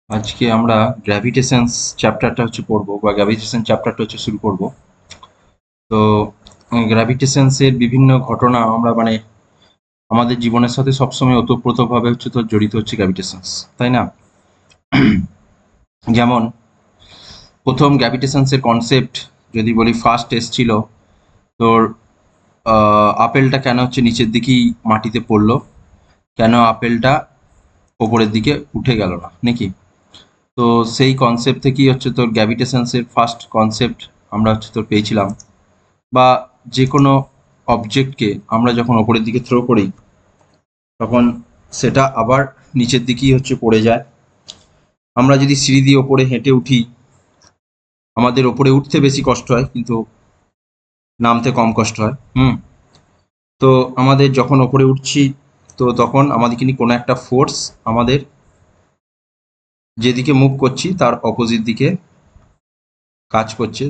আজকে আমরা গ্র্যাভিটেশনস চ্যাপ্টারটা পড়বো বা গ্র্যাভিটেশন চ্যাপ্টারটা শুরু করব। তো গ্র্যাভিটেশনসের বিভিন্ন ঘটনা আমরা আমাদের জীবনের সাথে সবসময় ওতপ্রোতভাবে জড়িত হচ্ছে গ্র্যাভিটেশনস, তাই না? যেমন প্রথম গ্র্যাভিটেশনসের কনসেপ্ট যদি বলি, ফার্স্ট এসছিল তোর আপেলটা কেন নিচের দিকেই মাটিতে পড়লো, কেন আপেলটা ওপরের দিকে উঠে গেল না নাকি? তো সেই কনসেপ্ট থেকেই তোর গ্র্যাভিটেশনসের ফার্স্ট কনসেপ্ট আমরা তোর পেয়েছিলাম। বা যে কোনো অবজেক্টকে আমরা যখন ওপরের দিকে থ্রো করি তখন সেটা আবার নিচের দিকেই পড়ে যায়। আমরা যদি সিঁড়ি দিয়ে ওপরে হেঁটে উঠি, আমাদের ওপরে উঠতে বেশি কষ্ট হয় কিন্তু নামতে কম কষ্ট হয়। তো আমাদের যখন ওপরে উঠছি, তো তখন আমাদের কিন্তু কোনো একটা ফোর্স আমাদের যেদিকে মুভ করছি তার অপোজিট দিকে কাজ করছে,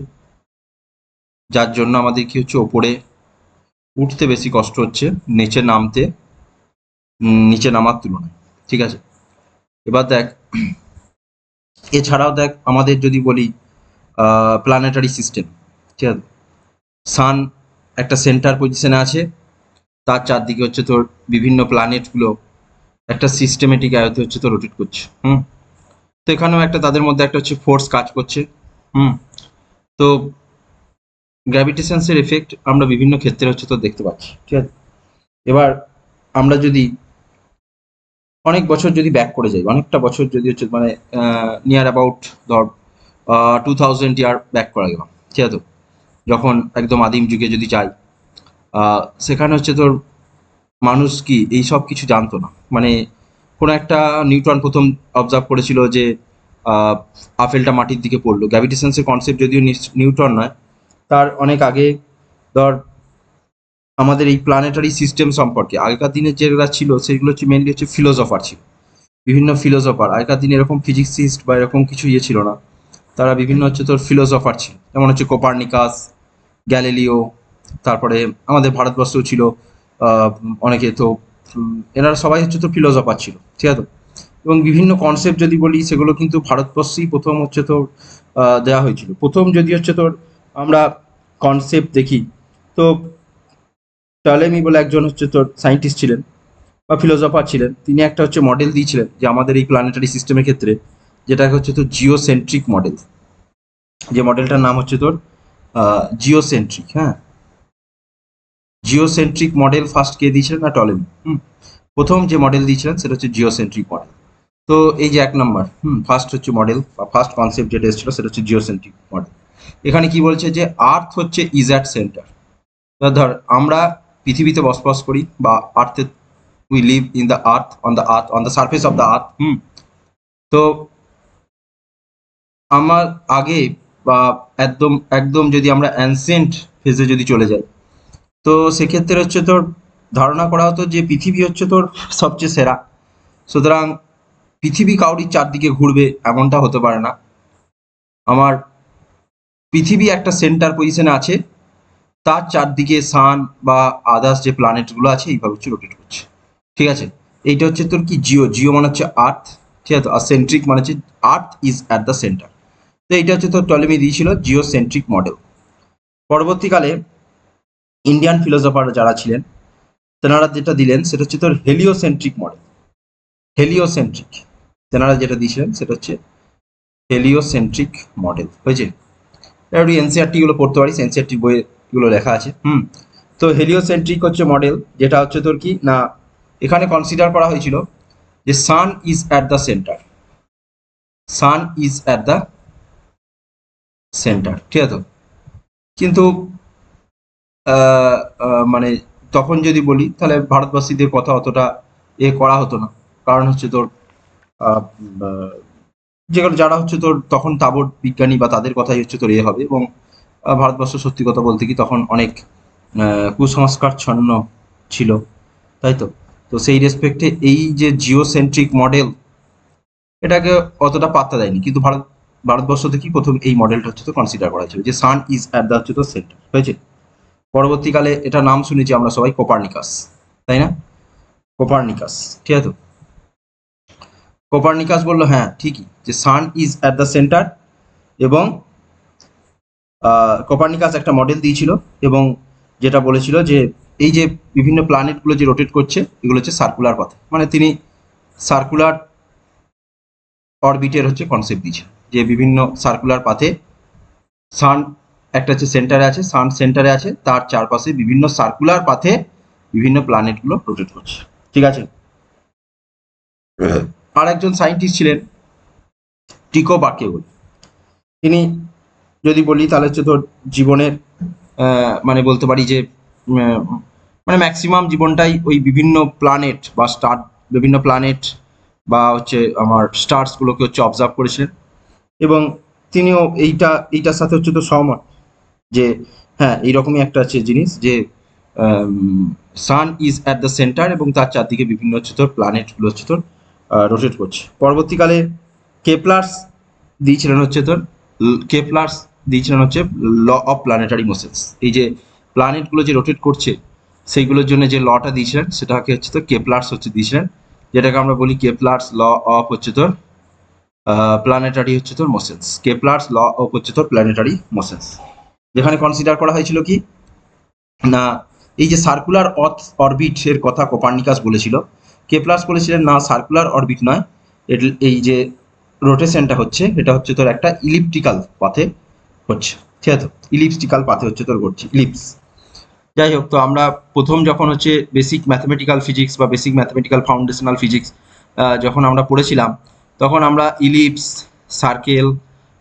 যার জন্য আমাদের কি ওপরে উঠতে বেশি কষ্ট হচ্ছে নিচে নামার তুলনায়। ঠিক আছে, এবার দেখ, এছাড়াও দেখ আমাদের যদি বলি প্ল্যানেটারি সিস্টেম, ঠিক আছে, সান একটা সেন্টার পজিশনে আছে, তার চারদিকে তোর বিভিন্ন প্ল্যানেটগুলো একটা সিস্টেমেটিক আয়তে তোর রোটেট করছে। তো এখানেও একটা তাদের মধ্যে একটা ফোর্স কাজ করছে। তো গ্র্যাভিটেশনসের এফেক্ট আমরা বিভিন্ন ক্ষেত্রে তোর দেখতে পাচ্ছি। ঠিক আছে, এবার আমরা যদি অনেক বছর যদি ব্যাক করে যাই, অনেকটা বছর যদি নিয়ার অ্যাবাউট ধর 2000 ইয়ার ব্যাক করা গেল, ঠিক আছে, যখন একদম আদিম যুগে যদি যাই, সেখানে তোর মানুষ কি এই সব কিছু জানতো না। কোনো একটা নিউটন প্রথম অবজার্ভ করেছিল যে আপেলটা মাটির দিকে পড়লো। গ্র্যাভিটেশনসের কনসেপ্ট যদিও নিউটন নয়, তার অনেক আগে ধর আমাদের এই প্ল্যানেটারি সিস্টেম সম্পর্কে আগেকার দিনে যেগুলো ছিল সেগুলো মেনলি ফিলোসফার ছিল। বিভিন্ন ফিলোসফার আগেকার দিনে এরকম ফিজিক্সিস্ট বা এরকম কিছু ছিল না, তারা বিভিন্ন তোর ফিলোসফার ছিল, যেমন কোপার্নিকাস, গ্যালিলিও, তারপরে আমাদের ভারতবর্ষেও ছিল অনেকে। তো এনারা সবাই তো ফিলোসফার ছিল, ঠিক আছে। এবং বিভিন্ন কনসেপ্ট যদি বলি সেগুলো কিন্তু ভারতবর্ষেই প্রথম তোর দেওয়া হয়েছিল। প্রথম যদি তোর আমরা কনসেপ্ট দেখি, তো টলেমি বলে একজন তোর সায়েন্টিস্ট ছিলেন বা ফিলোসফার ছিলেন, তিনি একটা মডেল দিয়েছিলেন যে আমাদের এই প্ল্যানেটারি সিস্টেমের ক্ষেত্রে, যেটাকে তোর জিওসেন্ট্রিক মডেল। যে মডেলটার নাম তোর জিওসেন্ট্রিক। হ্যাঁ, জিওসেন্ট্রিক মডেল ফার্স্ট কে দিয়েছিলেন? না, টলেমি। প্রথম যে মডেল দিয়েছিলেন সেটা জিওসেন্ট্রিক মডেল। তো এই যে এক নম্বর ফার্স্ট মডেল বা ফার্স্ট কনসেপ্ট যেটা এসেছিল সেটা জিওসেন্ট্রিক মডেল। এখানে কি বলছে যে আর্থ ইজ অ্যাট সেন্টার। ধর আমরা পৃথিবীতে বসবাস করি বা আর্থে, we live in the earth, on the surface of the earth. তো আমার আগে বা একদম একদম যদি আমরা অ্যানসেন্ট ফেজে যদি চলে যাই, তো সেক্ষেত্রে তোর ধারণা করা হতো যে পৃথিবী তোর সবচেয়ে সেরা। সুতরাং পৃথিবী কাউরির চারদিকে ঘুরবে এমনটা হতে পারে না। আমার পৃথিবী একটা সেন্টার পজিশনে আছে, তার চারদিকে সান বা আদার্স যে প্ল্যানেটগুলো আছে এইভাবে রোটেট করছে। ঠিক আছে, এইটা তোর কি জিও, জিও মানে আর্থ, ঠিক আছে, আর সেন্ট্রিক মানে earth is at the centre. তো এইটা তোর টলেমি দিয়েছিল জিও সেন্ট্রিক মডেল। পরবর্তীকালে ইন্ডিয়ান ফিলোসফার যারা ছিলেন তেনারা যেটা দিলেন সেটা তোর হেলিওসেন্ট্রিক মডেল। হেলিওসেন্ট্রিক তেনারা যেটা দিয়েছিলেন সেটা হেলিওসেন্ট্রিক মডেল। হয়েছে, একটু এনসিআরটি গুলো পড়তে পারিস, এনসিআরটি বইয়ে এগুলো লেখা আছে। তো হেলিওসেন্ট্রিক মডেল, যেটা তোর কি না, এখানে কনসিডার করা হয়েছিল যে sun is at the centre, sun is at the centre, ঠিক আছে। কিন্তু মানে তখন যদি বলি তাহলে ভারতবাসীদের কথা অতটা করা হতো না, কারণ তোর যেগুলো যারা তোর তখন তাবড় বিজ্ঞানী বা তাদের কথাই তোর হবে। এবং ভারতবর্ষ সত্যি কথা বলতে কি তখন অনেক কুসংস্কারচ্ছন্ন ছিল, তাই তো। তো সেই রেসপেক্টে এই যে জিওসেন্ট্রিক মডেল এটাকে অতটা পাত্তা দেয়নি, কিন্তু ভারতবর্ষ থেকেই প্রথম এই মডেলটা তো কনসিডার করা হয়েছিল যে সান ইজ অ্যাট দ্য তো সেন্টার। হয়েছে, পরবর্তীকালে এটা নাম শুনেছি আমরা সবাই কোপার্নিকাস, তাই না? কোপার্নিকাস, ঠিক আছে। কোপার্নিকাস বললো হ্যাঁ ঠিকই, যে sun is at the centre, এবং কোপার্নিকাস একটা মডেল দিয়েছিল এবং যেটা বলেছিল যে এই যে বিভিন্ন প্ল্যানেটগুলো যে রোটেট করছে এগুলো হচ্ছে সার্কুলার পথে, মানে তিনি সার্কুলার অরবিটের হচ্ছে কনসেপ্ট দিয়েছে, যে বিভিন্ন সার্কুলার পাথে সান একটা হচ্ছে সেন্টারে আছে, সান সেন্টারে আছে, তার চারপাশে বিভিন্ন সার্কুলার পাথে বিভিন্ন প্ল্যানেটগুলো রোটেট করছে। ঠিক আছে, আর একজন সায়েন্টিস্ট ছিলেন টিকো বাকে বলে। তিনি যদি বলি তাহলে হচ্ছে তোর জীবনের মানে বলতে পারি যে আহ, মানে ম্যাক্সিমাম জীবনটাই ওই বিভিন্ন প্ল্যানেট বা স্টার, বিভিন্ন প্ল্যানেট বা হচ্ছে আমার স্টার্সগুলোকে হচ্ছে অবজার্ভ করেছিলেন, এবং তিনিও এইটার সাথে হচ্ছে তো সহমত যে হ্যাঁ এইরকমই একটা আছে জিনিস যে sun is at the centre এবং তার চারদিকে বিভিন্ন হচ্ছে তোর প্ল্যানেটগুলো হচ্ছে তোর রোটেট করছে। পরবর্তীকালে কেপলার্স দিয়েছিলেন হচ্ছে তোর কেপলার্স দিয়েছিলেন হচ্ছে ল অফ প্ল্যানেটারি মোশনস। এই যে প্ল্যানেটগুলো যে রোটেট করছে সেইগুলোর জন্য যে লটা দিয়েছিলেন সেটাকে হচ্ছে তোর কেপলার্স হচ্ছে দিয়েছিলেন, যেটাকে আমরা বলি কেপলার্স ল অফ হচ্ছে তোর প্ল্যানেটারি হচ্ছে তোর মোশনস। কেপলার্স ল অফ হচ্ছে তোর প্ল্যানেটারি মোশনস, যেখানে কনসিডার করা হয়েছিল কি না এই যে সার্কুলার অরবিট এর কথা কোপার্নিকাস বলেছিল, কেপলার্স বলেছিলেন না সার্কুলার অরবিট নয়, এই যে রোটেশনটা হচ্ছে এটা হচ্ছে তোর একটা ইলিপ্টিক্যাল পাথে হচ্ছে, ঠিক আছে, ইলিপস্টিক্যাল পাথে হচ্ছে তোর ঘটছে ইলিপস। যাই হোক, তো আমরা প্রথম যখন হচ্ছে বেসিক ম্যাথমেটিক্যাল ফিজিক্স বা বেসিক ম্যাথমেটিক্যাল ফাউন্ডেশনাল ফিজিক্স যখন আমরা পড়েছিলাম তখন আমরা ইলিপস, সার্কেল,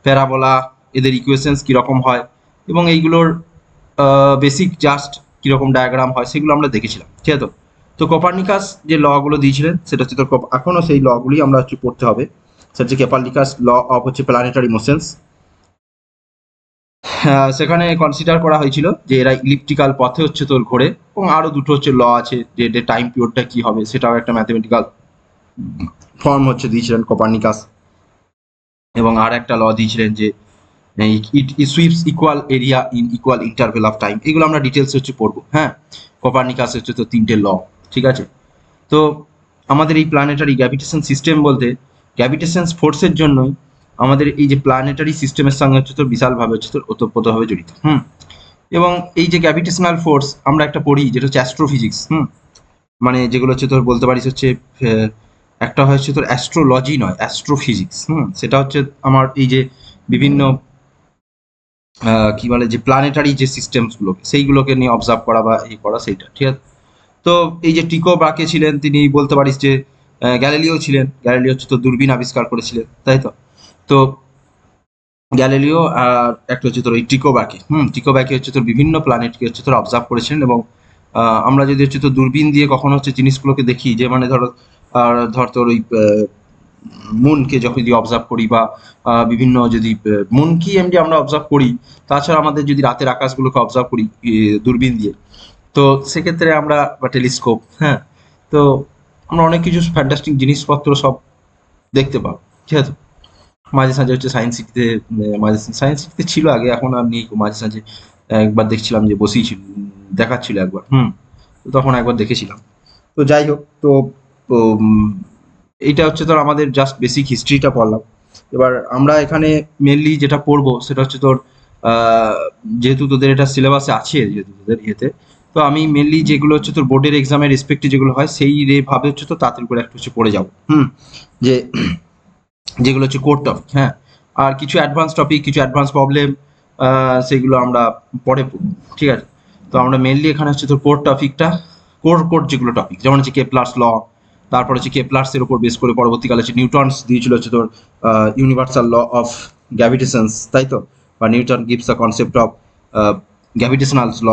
প্যারাবোলা এদের ইকুয়েশনস কীরকম হয় এবং এইগুলোর বেসিক জাস্ট কীরকম ডায়াগ্রাম হয় সেগুলো আমরা দেখেছিলাম, ঠিক আছে। তো কোপার্নিকাস যে লগুলো দিয়েছিলেন সেটা হচ্ছে তোর এখনও সেই লগুলি আমরা হচ্ছে পড়তে হবে, সেটা হচ্ছে কোপার্নিকাস ল অফ হচ্ছে প্ল্যানেটারি মোশনস। সেখানে কনসিডার করা হয়েছিল যে এরা ইলিপ্টিক্যাল পথে হচ্ছে তোর ঘোরে, এবং আরও দুটো হচ্ছে ল আছে যে টাইম পিরিয়ডটা কী হবে সেটাও একটা ম্যাথমেটিক্যাল ফর্ম হচ্ছে দিয়েছিলেন কোপার্নিকাস, এবং আর একটা ল দিয়েছিলেন যে it sweeps equal area in equal interval of time. এগুলো আমরা ডিটেলস হচ্ছে পড়বো, হ্যাঁ। কোপার্নিকাস হচ্ছে তো তিনটে ল, ঠিক আছে। তো আমাদের এই প্ল্যানেটারি গ্র্যাভিটেশন সিস্টেম বলতে গ্র্যাভিটেশন ফোর্সের জন্যই আমাদের এই যে প্ল্যানেটারি সিস্টেমের সঙ্গে হচ্ছে তোর বিশালভাবে হচ্ছে তোর ওতপ্রোতভাবে জড়িত, এবং এই যে গ্র্যাভিটেশনাল ফোর্স আমরা একটা পড়ি যেটা হচ্ছে অ্যাস্ট্রোফিজিক্স, মানে যেগুলো হচ্ছে তোর বলতে পারিস হচ্ছে একটা হচ্ছে তোর অ্যাস্ট্রোলজি নয় অ্যাস্ট্রোফিজিক্স, সেটা হচ্ছে আমার এই যে বিভিন্ন কি বলে যে প্ল্যানেটারি যে সিস্টেমসগুলোকে সেইগুলোকে নিয়ে অবজার্ভ করা বা এই করা সেইটা, ঠিক আছে। তো এই যে টিকো ব্রাকে ছিলেন তিনি বলতে পারিস যে গ্যালিলিও ছিলেন, গ্যালিলিও হচ্ছে তো দূরবীন আবিষ্কার করেছিলেন, তাই তো। তো গ্যালিলিও আর একটা হচ্ছে তোর এই টিকো ব্রাকে, টিকো ব্রাকে হচ্ছে তোর বিভিন্ন প্ল্যানেটকে হচ্ছে তোর অবজার্ভ করেছিলেন, এবং আমরা যদি হচ্ছে তো দূরবীন দিয়ে কখনো হচ্ছে জিনিসগুলোকে দেখি যে মানে ধর তোর ওই মুনকে যখন যদি অবজার্ভ করি বা বিভিন্ন যদি মুন কি এমনি আমরা অবজার্ভ করি, তাছাড়া আমাদের যদি রাতের আকাশগুলোকে অবজার্ভ করি দূরবীন দিয়ে, তো সেক্ষেত্রে আমরা বা টেলিস্কোপ, হ্যাঁ, তো আমরা অনেক কিছু ফ্যান্টাস্টিক জিনিসপত্র সব দেখতে পাবো, ঠিক আছে। মাঝে সাঝে হচ্ছে সায়েন্স সিটিতে, মাঝে সায়েন্স সিটিতে ছিল আগে, এখন আর নেই। মাঝে সাঝে একবার দেখছিলাম যে বসেই ছিল, দেখাচ্ছিল একবার, তো তখন একবার দেখেছিলাম। তো যাই হোক, তো তো, এইটা হচ্ছে তোর আমাদের জাস্ট বেসিক হিস্ট্রিটা পড়লাম। এবার আমরা এখানে মেনলি যেটা পড়বো সেটা হচ্ছে তোর আহ, যেহেতু তোদের এটা সিলেবাসে আছে, যেহেতু তোদের ইয়েতে, তো আমি মেনলি যেগুলো হচ্ছে তোর বোর্ডের এক্সামের রেসপেক্টে যেগুলো হয় সেই ভাবে হচ্ছে তো তাড়াতাড়ি করে একটু হচ্ছে পড়ে যাবো, যে যেগুলো হচ্ছে কোর টপিক, হ্যাঁ। আর কিছু অ্যাডভান্স টপিক, কিছু অ্যাডভান্স প্রবলেম সেগুলো আমরা পরে পড়ব, ঠিক আছে। তো আমরা মেনলি এখানে হচ্ছে তোর কোর টপিকটা, কোর যেগুলো টপিক যেমন হচ্ছে কেপলার্স ল, তারপর হচ্ছে কেপলার্সের উপর বেস করে পরবর্তীকালে হচ্ছে নিউটনস দিয়েছিল হচ্ছে তোর ইউনিভার্সাল ল অফ গ্র্যাভিটেশনস, তাই তো, বা Newton gives a concept of gravitational law,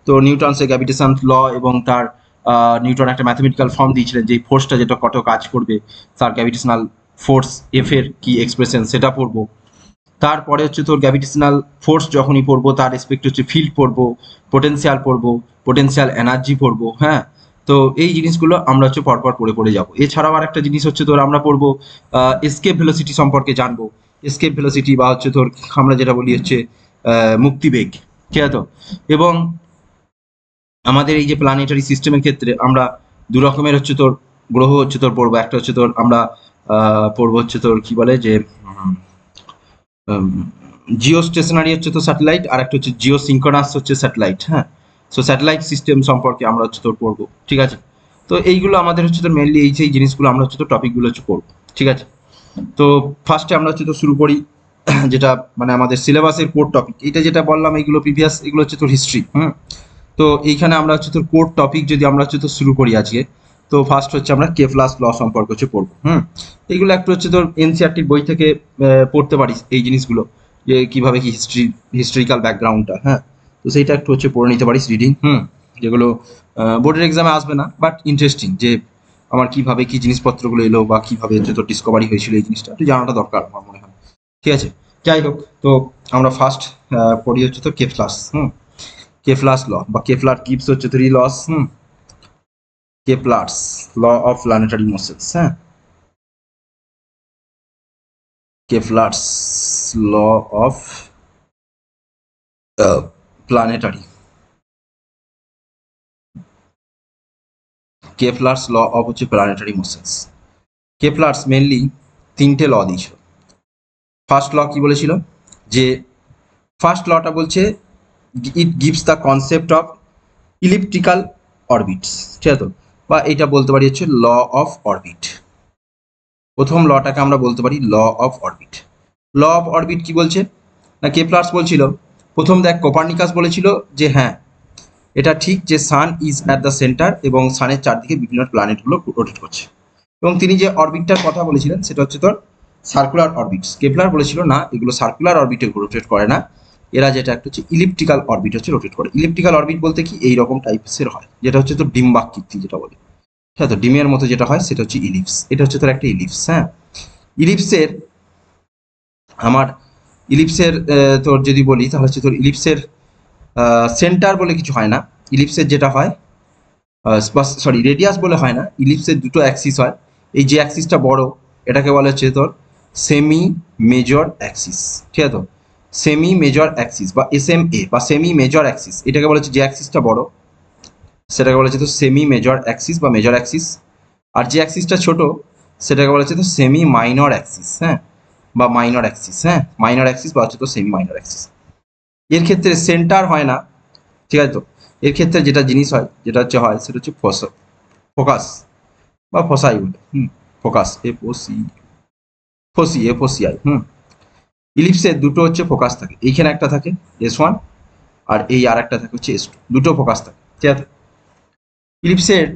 তো নিউটনসের গ্র্যাভিটেশন ল এবং তার নিউটন একটা ম্যাথমেটিক্যাল ফর্ম দিয়েছিলেন যে ফোর্সটা যেটা কত কাজ করবে, তার গ্র্যাভিটেশনাল ফোর্স এফ এর কি এক্সপ্রেশন সেটা পড়বো। তারপরে হচ্ছে তোর গ্র্যাভিটেশনাল ফোর্স যখনই পড়বো তার রেসপেক্ট হচ্ছে ফিল্ড পড়বো, পোটেনশিয়াল পড়বো, পোটেনশিয়াল এনার্জি পড়বো, হ্যাঁ। তো এই জিনিসগুলো আমরা হচ্ছে পরপর পড়ে যাবো। এছাড়াও আর একটা জিনিস হচ্ছে তোর আমরা পড়বো এসকেপ ভেলোসিটি সম্পর্কে জানবো, এসকেপ ভেলোসিটি বা হচ্ছে তোর আমরা যেটা বলি হচ্ছে মুক্তিবেগ, ঠিক আছে তো। এবং আমাদের এই যে প্ল্যানেটারি সিস্টেমের ক্ষেত্রে আমরা দু রকমের হচ্ছে তোর গ্রহ হচ্ছে তোর পড়বো, একটা হচ্ছে তোর আমরা পড়বো হচ্ছে তোর কি বলে যে জিও স্টেশনারি হচ্ছে তো স্যাটেলাইট, আর একটা হচ্ছে জিও সিঙ্ক্রোনাস হচ্ছে স্যাটেলাইট। হ্যাঁ, সো স্যাটেলাইট সিস্টেম সম্পর্কে আমরা হচ্ছে তোর পড়বো, ঠিক আছে। তো এইগুলো আমাদের হচ্ছে তোর মেনলি এই সেই জিনিসগুলো আমরা হচ্ছে তো টপিকগুলো হচ্ছে পড়বো, ঠিক আছে। তো ফার্স্টে আমরা হচ্ছে তো শুরু করি যেটা মানে আমাদের সিলেবাসের কোর টপিক, এটা যেটা বললাম এইগুলো প্রিভিয়াস, এগুলো হচ্ছে তোর হিস্ট্রি। তো এইখানে আমরা হচ্ছে তোর কোর টপিক যদি আমরা হচ্ছে তো শুরু করি আজকে, তো ফার্স্ট হচ্ছে আমরা কেপলাস ল সম্পর্কে হচ্ছে পড়বো। এইগুলো একটু হচ্ছে তোর এনসিআরটির বই থেকে পড়তে পারিস এই জিনিসগুলো, যে কিভাবে কি হিস্ট্রিক্যাল ব্যাকগ্রাউন্ডটা। হ্যাঁ, তো সেইটা একটু হচ্ছে পড়ে নিতে পারিস রিডিং, যেগুলো বোর্ডের এক্সামে আসবে না, বাট ইন্টারেস্টিং যে আমার কিভাবে কি জিনিসপত্রগুলো এলো বা কিভাবে হচ্ছে তোর ডিসকভারি হয়েছিল, এই জিনিসটা একটু জানাটা দরকার আমার মনে হয়, ঠিক আছে। যাই হোক, তো আমরা ফার্স্ট পড়ি হচ্ছে তোর কেপলাস। কেপলাস ল বা কেপলার গিভস হচ্ছে three laws. Kepler's law of planetary motions. হ্যাঁ, Kepler's law of planetary, Kepler's law of হচ্ছে প্ল্যানেটারি মোশনস। কেপলার্স মেনলি তিনটে ল দিয়েছিল। ফার্স্ট ল কি বলেছিল, যে ফার্স্ট লটা বলছে it gives the concept of elliptical orbits, ঠিক আছে, বা এটা বলতে পারি হচ্ছে ল অফ অরবিট। প্রথম লটাকে আমরা বলতে পারি law of orbit. Law of orbit কি বলছে না, কেপলার্স বলছিল, প্রথম দেখ কোপার্নিকাস বলেছিল যে হ্যাঁ এটা ঠিক যে sun is at the centre এবং সানের চারদিকে বিভিন্ন প্ল্যানেটগুলো রোটেট করছে, এবং তিনি যে অরবিটটার কথা বলেছিলেন সেটা হচ্ছে তোর সার্কুলার অরবিটস। কেপলার বলেছিল না, এগুলো সার্কুলার অরবিটে রোটেট করে না, এরা যেটা একটা হচ্ছে ইলিপ্টিক্যাল অরবিট হচ্ছে রোটেট করে। ইলিপ্টিক্যাল অরবিট বলতে কি এইরকম টাইপসের হয়, যেটা হচ্ছে তোর ডিম্বাকৃতি যেটা বলে, হ্যাঁ, তো ডিমের মতো যেটা হয় সেটা হচ্ছে ইলিপস, এটা হচ্ছে তোর একটা ইলিপস। হ্যাঁ, ইলিপসের আমার ইলিপসের তোর যদি বলি তাহলে হচ্ছে তোর ইলিপসের সেন্টার বলে কিছু হয় না। ইলিপসের যেটা হয়, সরি রেডিয়াস বলে হয় না, ইলিপসের দুটো অ্যাক্সিস হয়। এই যে অ্যাক্সিসটা বড় এটাকে বলা হচ্ছে তোর সেমি মেজর অ্যাক্সিস, ঠিক আছে। তো সেমি মেজর অ্যাক্সিস বা SMA বা সেমি মেজর অ্যাক্সিস, এটাকে বলা হচ্ছে যে অ্যাক্সিসটা বড় সেটাকে বলা হচ্ছে তো সেমি মেজর অ্যাক্সিস বা মেজর অ্যাক্সিস। আর যে অ্যাক্সিসটা ছোট সেটাকে বলা হচ্ছে তো সেমি মাইনর অ্যাক্সিস। হ্যাঁ, বা মাইনর অ্যাক্সিস। হ্যাঁ, মাইনর অ্যাক্সিস বা হচ্ছে তো সেমি মাইনর অ্যাক্সিস। এর ক্ষেত্রে সেন্টার হয় না, ঠিক আছে। তো এর ক্ষেত্রে যেটা জিনিস হয়, যেটা হচ্ছে হয় সেটা হচ্ছে ফোকাস বা ফসাই বলে। Focus, FOCI। ইলিপসের দুটো হচ্ছে ফোকাস থাকে, এইখানে একটা থাকে S1 আর এই আর একটা থাকে হচ্ছে S2, দুটো ফোকাস থাকে, ঠিক আছে। ইলিপসের